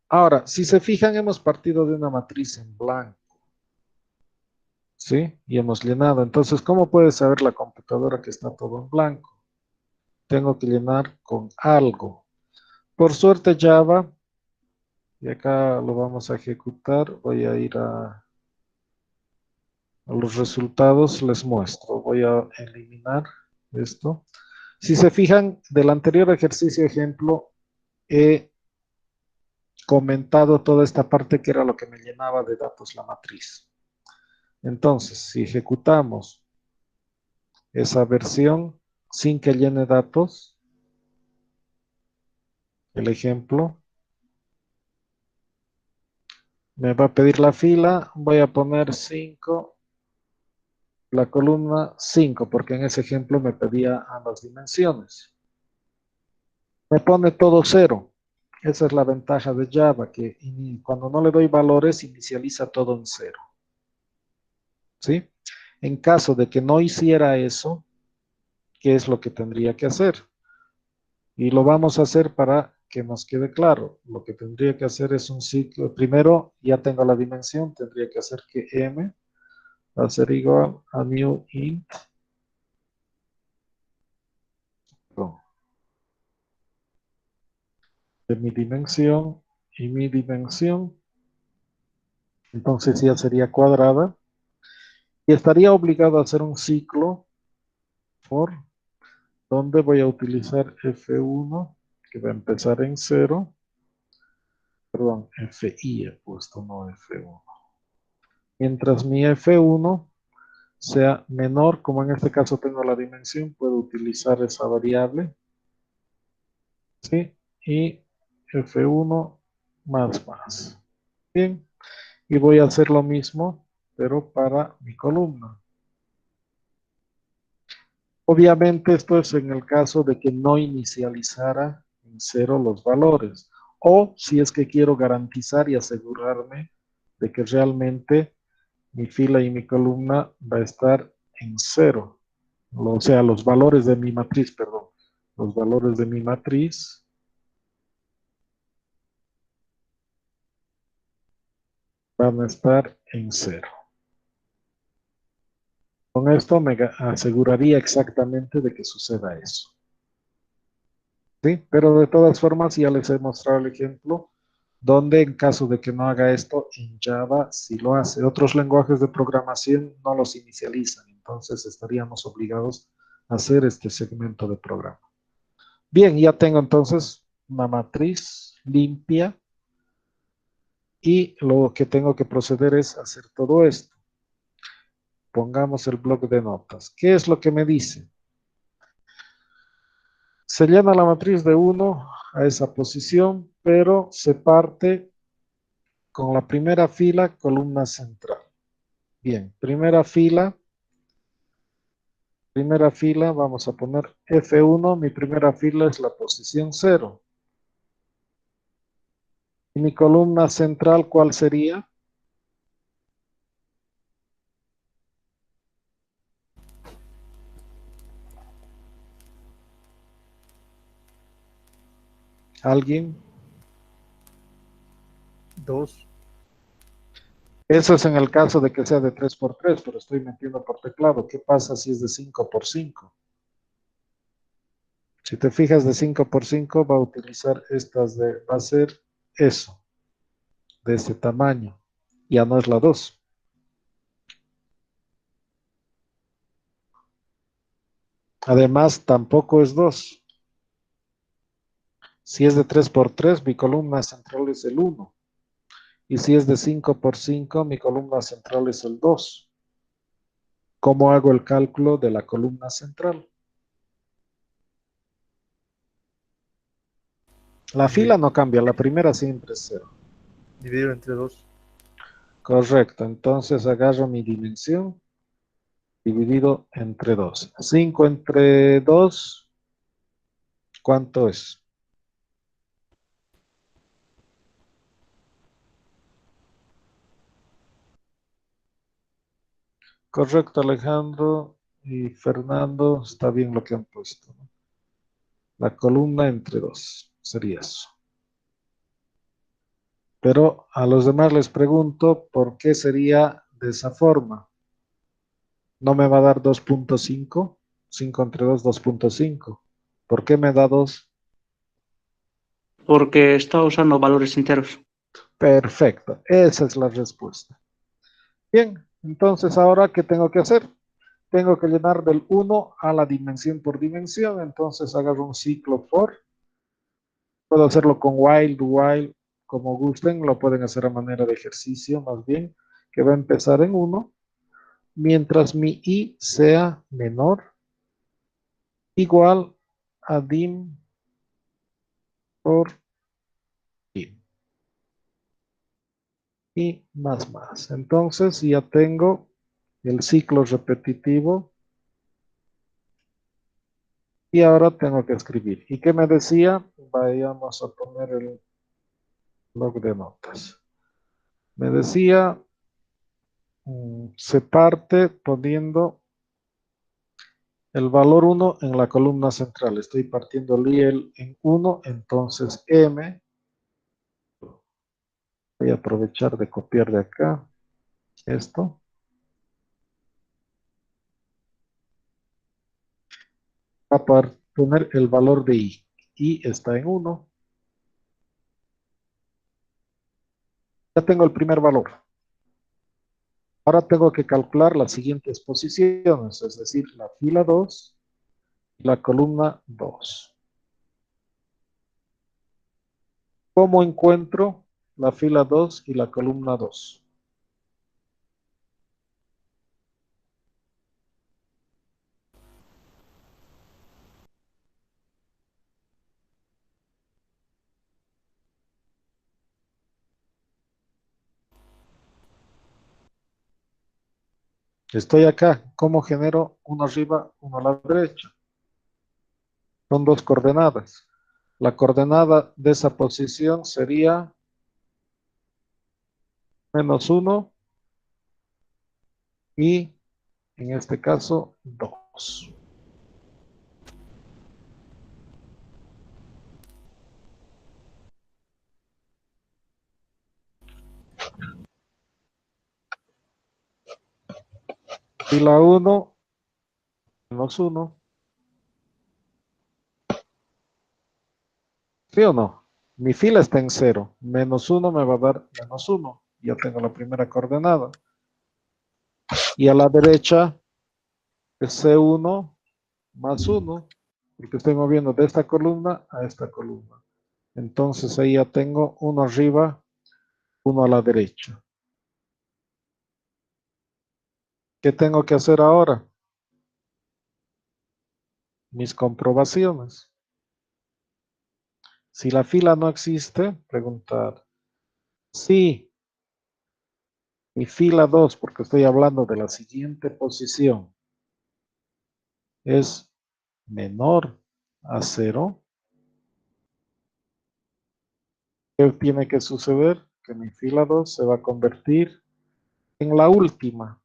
Ahora, si se fijan, hemos partido de una matriz en blanco. ¿Sí? Y hemos llenado. Entonces, ¿cómo puede saber la computadora que está todo en blanco? Tengo que llenar con algo. Por suerte Java, y acá lo vamos a ejecutar, voy a ir a los resultados, les muestro. Voy a eliminar esto. Si se fijan, del anterior ejercicio ejemplo, he comentado toda esta parte que era lo que me llenaba de datos la matriz. Entonces, si ejecutamos esa versión sin que llene datos, el ejemplo, me va a pedir la fila, voy a poner 5, la columna 5, porque en ese ejemplo me pedía ambas dimensiones. Me pone todo 0. Esa es la ventaja de Java, que cuando no le doy valores, inicializa todo en 0. ¿Sí? En caso de que no hiciera eso, ¿qué es lo que tendría que hacer? Y lo vamos a hacer para que nos quede claro. Lo que tendría que hacer es un ciclo. Primero, ya tengo la dimensión, tendría que hacer que m va a ser igual a new int de mi dimensión y mi dimensión. Entonces ya sería cuadrada. Y estaría obligado a hacer un ciclo for, donde voy a utilizar F1, que va a empezar en 0. Perdón, FI he puesto, no F1. Mientras mi F1 sea menor, como en este caso tengo la dimensión, puedo utilizar esa variable. ¿Sí? Y F1 más. Bien. Y voy a hacer lo mismo, pero para mi columna. Obviamente esto es en el caso de que no inicializara en 0 los valores. O si es que quiero garantizar y asegurarme de que realmente mi fila y mi columna va a estar en 0. O sea, los valores de mi matriz, perdón. Los valores de mi matriz van a estar en 0. Con esto me aseguraría exactamente de que suceda eso. ¿Sí? Pero de todas formas ya les he mostrado el ejemplo donde en caso de que no haga esto, en Java sí lo hace. Otros lenguajes de programación no los inicializan, entonces estaríamos obligados a hacer este segmento de programa. Bien, ya tengo entonces una matriz limpia y lo que tengo que proceder es hacer todo esto. Pongamos el bloc de notas. ¿Qué es lo que me dice? Se llena la matriz de 1 a esa posición, pero se parte con la primera fila, columna central. Bien, primera fila, vamos a poner F1, mi primera fila es la posición 0. ¿Y mi columna central cuál sería? ¿Alguien? 2. Eso es en el caso de que sea de 3x3, pero estoy metiendo por teclado. ¿Qué pasa si es de 5x5? Si te fijas de 5x5 va a utilizar va a ser eso, de este tamaño. Ya no es la 2. Además, tampoco es 2. Si es de 3x3, mi columna central es el 1. Y si es de 5x5, mi columna central es el 2. ¿Cómo hago el cálculo de la columna central? La fila no cambia, la primera siempre es 0. Dividirlo entre 2. Correcto, entonces agarro mi dimensión dividido entre 2. 5 entre 2, ¿cuánto es? Correcto, Alejandro y Fernando, está bien lo que han puesto, ¿no? La columna entre 2, sería eso. Pero a los demás les pregunto, ¿por qué sería de esa forma? No me va a dar 2.5, 5 entre 2, 2.5. ¿Por qué me da 2? Porque está usando valores enteros. Perfecto, esa es la respuesta. Bien, entonces ahora, ¿qué tengo que hacer? Tengo que llenar del 1 a la dimensión por dimensión, entonces agarro un ciclo for. Puedo hacerlo con while, do while, como gusten, lo pueden hacer a manera de ejercicio, más bien, que va a empezar en 1, mientras mi I sea menor, igual a dim por I. Y más. Entonces ya tengo el ciclo repetitivo y ahora tengo que escribir. ¿Y qué me decía? Vayamos a poner el bloc de notas. Me decía, se parte poniendo el valor 1 en la columna central. Estoy partiendo el IEL en 1, entonces M. Voy a aprovechar de copiar de acá esto. Va a poner el valor de I. I está en 1. Ya tengo el primer valor. Ahora tengo que calcular las siguientes posiciones, es decir, la fila 2 y la columna 2. ¿Cómo encuentro la fila 2 y la columna 2? Estoy acá. ¿Cómo genero uno arriba, uno a la derecha? Son dos coordenadas. La coordenada de esa posición sería -1 y, en este caso, 2. Fila 1, -1. ¿Sí o no? Mi fila está en 0. -1 me va a dar -1. Ya tengo la primera coordenada. Y a la derecha es C1 más 1, porque estoy moviendo de esta columna a esta columna. Entonces ahí ya tengo uno arriba, uno a la derecha. ¿Qué tengo que hacer ahora? Mis comprobaciones. Si la fila no existe, preguntar. Si mi fila 2, porque estoy hablando de la siguiente posición, es menor a 0, ¿qué tiene que suceder? Que mi fila 2 se va a convertir en la última,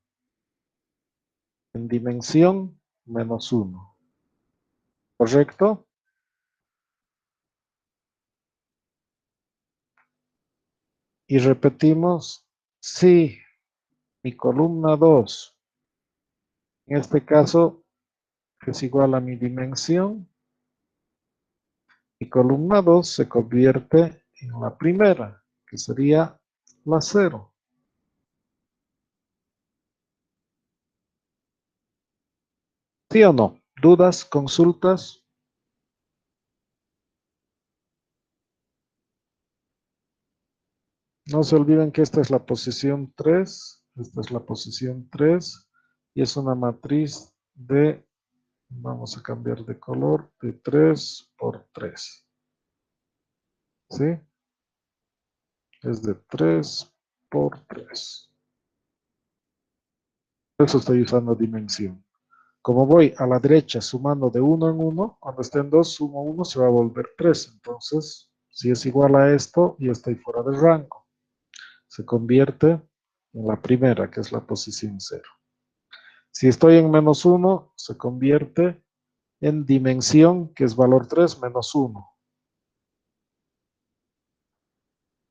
en dimensión -1. ¿Correcto? Y repetimos, si mi columna 2, en este caso, es igual a mi dimensión, mi columna 2 se convierte en la primera, que sería la 0. ¿Sí o no? ¿Dudas? ¿Consultas? No se olviden que esta es la posición 3, esta es la posición 3, y es una matriz de, vamos a cambiar de color, de 3 por 3. ¿Sí? Es de 3 por 3. Por eso estoy usando dimensión. Como voy a la derecha sumando de 1 en 1, cuando esté en 2, sumo 1, se va a volver 3. Entonces, si es igual a esto, ya estoy fuera de rango. Se convierte en la primera, que es la posición 0. Si estoy en -1, se convierte en dimensión, que es valor 3 menos 1.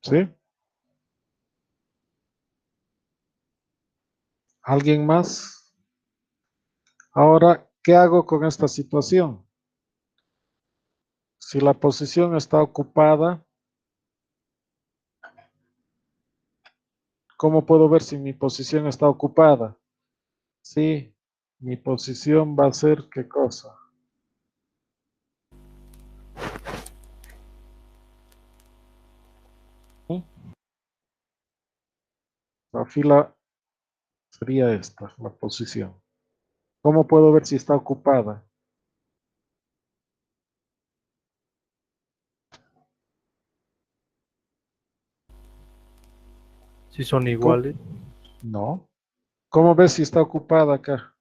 ¿Sí? ¿Alguien más? Ahora, ¿qué hago con esta situación? Si la posición está ocupada, ¿cómo puedo ver si mi posición está ocupada? Sí, mi posición va a ser ¿qué cosa? La fila sería esta, la posición. ¿Cómo puedo ver si está ocupada? Si son iguales. No. ¿Cómo ves si está ocupada acá?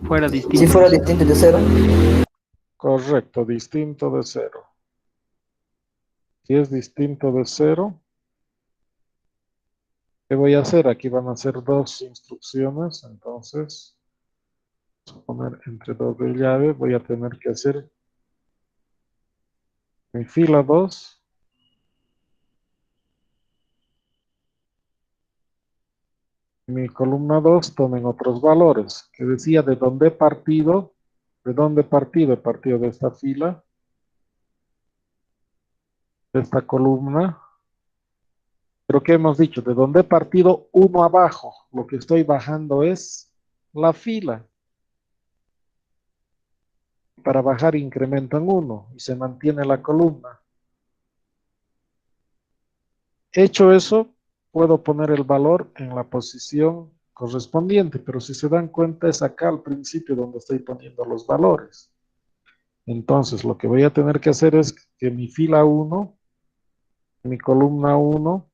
Fuera Si distinto. fuera distinto de cero, Correcto, distinto de cero. Si es distinto de cero, ¿qué voy a hacer? Aquí van a ser dos instrucciones, entonces, vamos a poner entre dos de llave, voy a tener que hacer mi fila 2, mi columna 2, tomen otros valores, que decía de dónde he partido, he partido de esta fila, de esta columna, pero ¿qué hemos dicho? De dónde he partido uno abajo, lo que estoy bajando es la fila. Para bajar incremento en 1 y se mantiene la columna. Hecho eso, puedo poner el valor en la posición correspondiente, pero si se dan cuenta es acá al principio donde estoy poniendo los valores. Entonces lo que voy a tener que hacer es que mi fila 1, mi columna 1,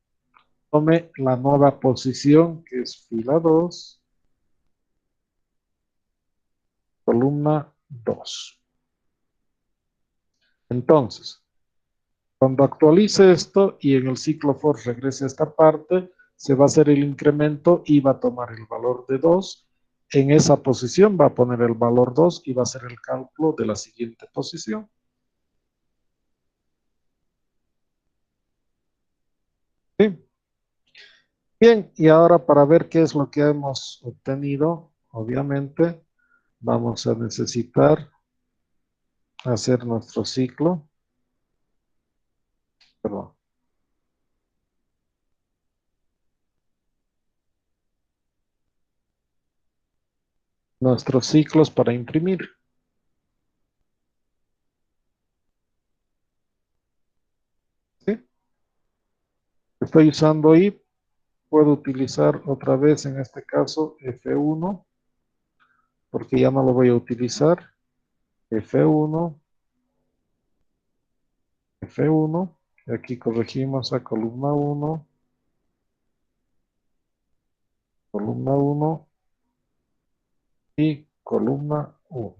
tome la nueva posición que es fila 2, columna 2. Entonces, cuando actualice esto y en el ciclo for regrese a esta parte, se va a hacer el incremento y va a tomar el valor de 2. En esa posición va a poner el valor 2 y va a hacer el cálculo de la siguiente posición. ¿Sí? Bien, y ahora para ver qué es lo que hemos obtenido, obviamente vamos a necesitar hacer nuestro ciclo. Perdón. Nuestros ciclos para imprimir. ¿Sí? Estoy usando i, puedo utilizar otra vez en este caso F1, porque ya no lo voy a utilizar. F1, F1, y aquí corregimos a columna 1, columna 1 y columna 1.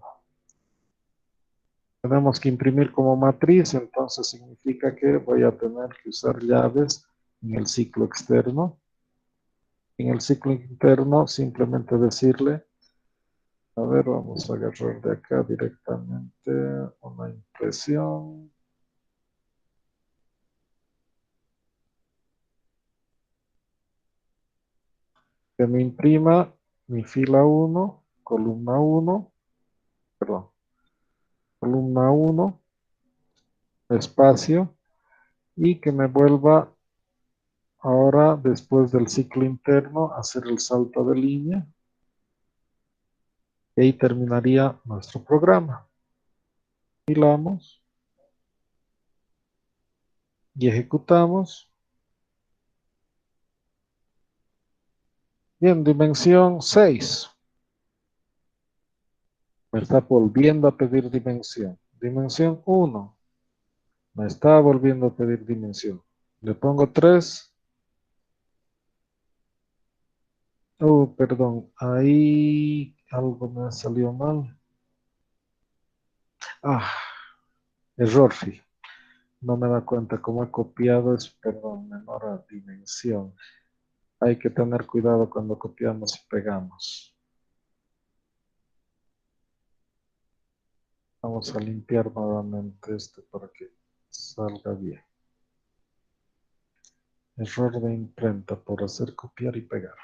Tenemos que imprimir como matriz, entonces significa que voy a tener que usar llaves en el ciclo externo. En el ciclo interno simplemente decirle, a ver, vamos a agarrar de acá directamente una impresión. Que me imprima mi fila 1, columna 1, perdón, columna 1, espacio, y que me vuelva ahora, después del ciclo interno, a hacer el salto de línea. Y ahí terminaría nuestro programa. Compilamos y ejecutamos. Bien, dimensión 6. Me está volviendo a pedir dimensión. Dimensión 1. Me está volviendo a pedir dimensión. Le pongo 3. Oh, perdón. Ahí algo me salió mal. Ah, error, sí. No me da cuenta cómo he copiado es, perdón, menor a dimensión. Hay que tener cuidado cuando copiamos y pegamos. Vamos a limpiar nuevamente este para que salga bien. Error de imprenta por hacer copiar y pegar.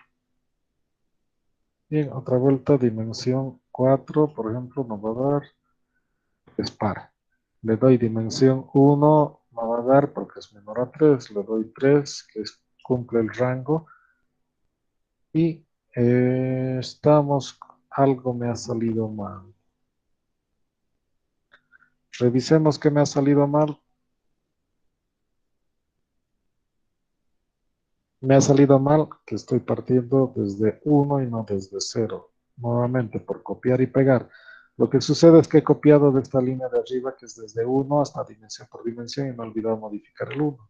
Bien, otra vuelta, dimensión 4, por ejemplo, nos va a dar, es par. Le doy dimensión 1, no va a dar porque es menor a 3. Le doy 3, que cumple el rango. Y algo me ha salido mal. Revisemos qué me ha salido mal. Me ha salido mal que estoy partiendo desde 1 y no desde 0. Nuevamente, por copiar y pegar. Lo que sucede es que he copiado de esta línea de arriba, que es desde 1 hasta dimensión por dimensión, y me he olvidado modificar el 1.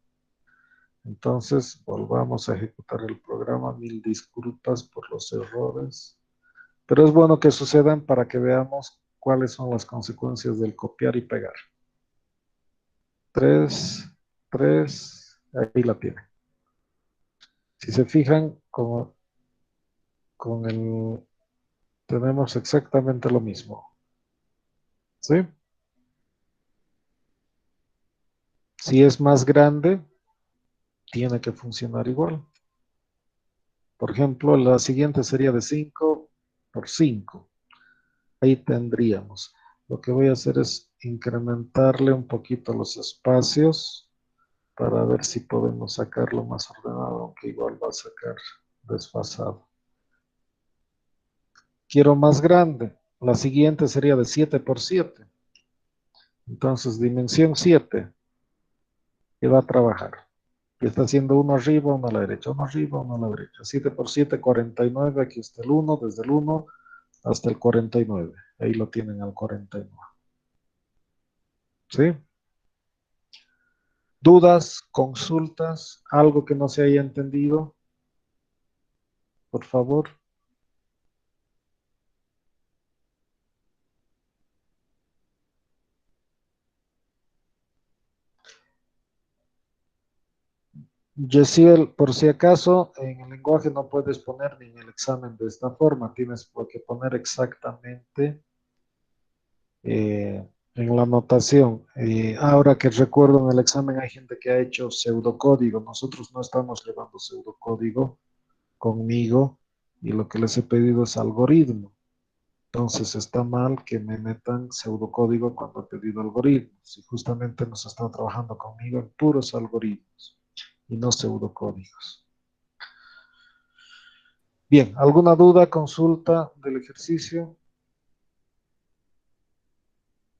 Entonces, volvamos a ejecutar el programa. Mil disculpas por los errores. Pero es bueno que sucedan para que veamos cuáles son las consecuencias del copiar y pegar. 3, 3, ahí la tienen. Si se fijan, tenemos exactamente lo mismo. ¿Sí? Si es más grande, tiene que funcionar igual. Por ejemplo, la siguiente sería de 5 por 5. Ahí tendríamos. Lo que voy a hacer es incrementarle un poquito los espacios para ver si podemos sacarlo más ordenado, aunque igual va a sacar desfasado. Quiero más grande. La siguiente sería de 7 por 7. Entonces, dimensión 7, que va a trabajar. Y está haciendo uno arriba, uno a la derecha, uno arriba, uno a la derecha. 7 por 7, 49. Aquí está el 1, desde el 1 hasta el 49. Ahí lo tienen al 49. ¿Sí? ¿Dudas, consultas, algo que no se haya entendido? Por favor. Yesiel, por si acaso, en el lenguaje no puedes poner ni en el examen de esta forma, tienes que poner exactamente en la anotación. Ahora que recuerdo, en el examen hay gente que ha hecho pseudocódigo, nosotros no estamos llevando pseudocódigo conmigo y lo que les he pedido es algoritmo. Entonces está mal que me metan pseudocódigo cuando he pedido algoritmos. Y justamente nos están trabajando conmigo en puros algoritmos y no pseudocódigos. Bien, ¿alguna duda, consulta del ejercicio?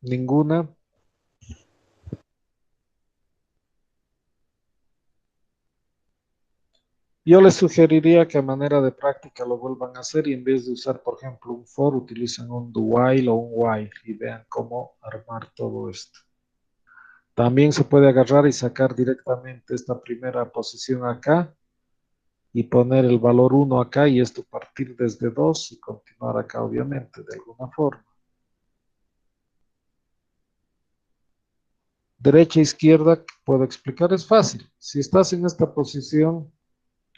¿Ninguna? Yo les sugeriría que a manera de práctica lo vuelvan a hacer y en vez de usar, por ejemplo, un for, utilicen un do while o un while y vean cómo armar todo esto. También se puede agarrar y sacar directamente esta primera posición acá y poner el valor 1 acá y esto partir desde 2 y continuar acá, obviamente, de alguna forma. Derecha, izquierda, puedo explicar, es fácil. Si estás en esta posición,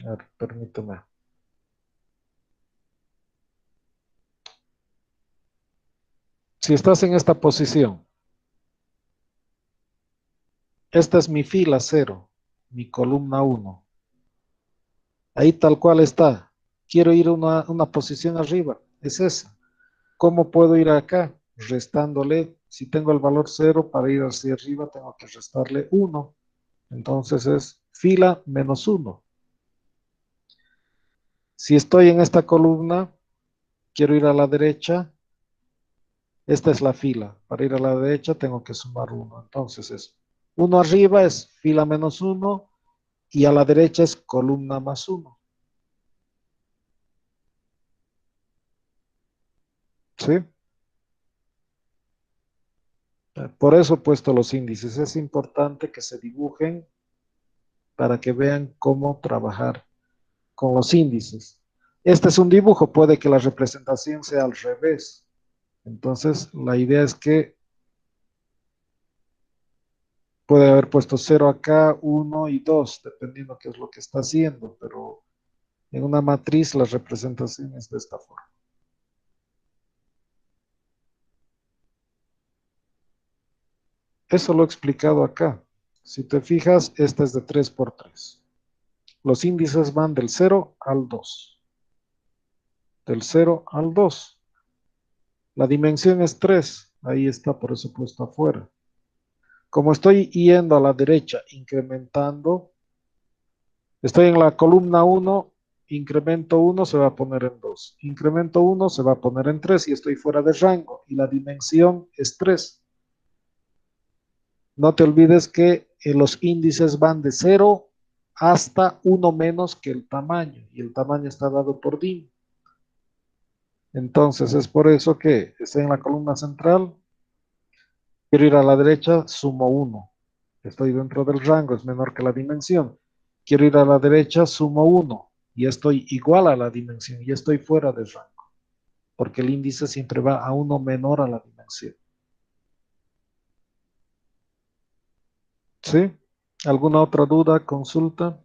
a ver, permíteme. Si estás en esta posición, esta es mi fila 0, mi columna 1. Ahí tal cual está. Quiero ir a una posición arriba, es esa. ¿Cómo puedo ir acá? Restándole, si tengo el valor 0, para ir hacia arriba tengo que restarle 1. Entonces es fila menos 1. Si estoy en esta columna, quiero ir a la derecha, esta es la fila. Para ir a la derecha tengo que sumar 1. Entonces es 1 arriba es fila menos 1 y a la derecha es columna más 1. ¿Sí? Por eso he puesto los índices. Es importante que se dibujen para que vean cómo trabajar con los índices. Este es un dibujo, puede que la representación sea al revés. Entonces, la idea es que puede haber puesto 0 acá, 1 y 2, dependiendo qué es lo que está haciendo, pero en una matriz la representación es de esta forma. Eso lo he explicado acá. Si te fijas, esta es de 3 por 3. Los índices van del 0 al 2. Del 0 al 2. La dimensión es 3. Ahí está, por eso he puesto afuera. Como estoy yendo a la derecha, incrementando, estoy en la columna 1, incremento 1 se va a poner en 2. Incremento 1 se va a poner en 3 y estoy fuera de rango. Y la dimensión es 3. No te olvides que los índices van de 0 hasta 1 menos que el tamaño, y el tamaño está dado por dim. Entonces es por eso que estoy en la columna central, quiero ir a la derecha, sumo 1. Estoy dentro del rango, es menor que la dimensión. Quiero ir a la derecha, sumo 1. Y estoy igual a la dimensión, y estoy fuera del rango. Porque el índice siempre va a 1 menor a la dimensión. ¿Sí? ¿Alguna otra duda, consulta?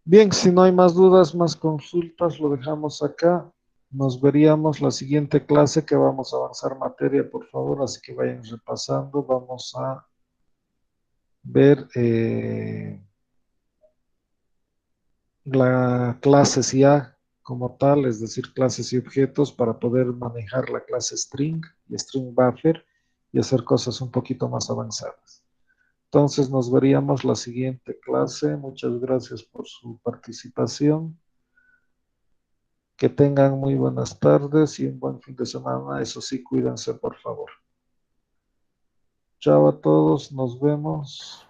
Bien, si no hay más dudas, más consultas, lo dejamos acá. Nos veríamos la siguiente clase que vamos a avanzar materia, por favor, así que vayan repasando. Vamos a ver la clase ya como tal, es decir, clases y objetos para poder manejar la clase string y string buffer y hacer cosas un poquito más avanzadas. Entonces nos veríamos la siguiente clase. Muchas gracias por su participación. Que tengan muy buenas tardes y un buen fin de semana. Eso sí, cuídense, por favor. Chao a todos, nos vemos.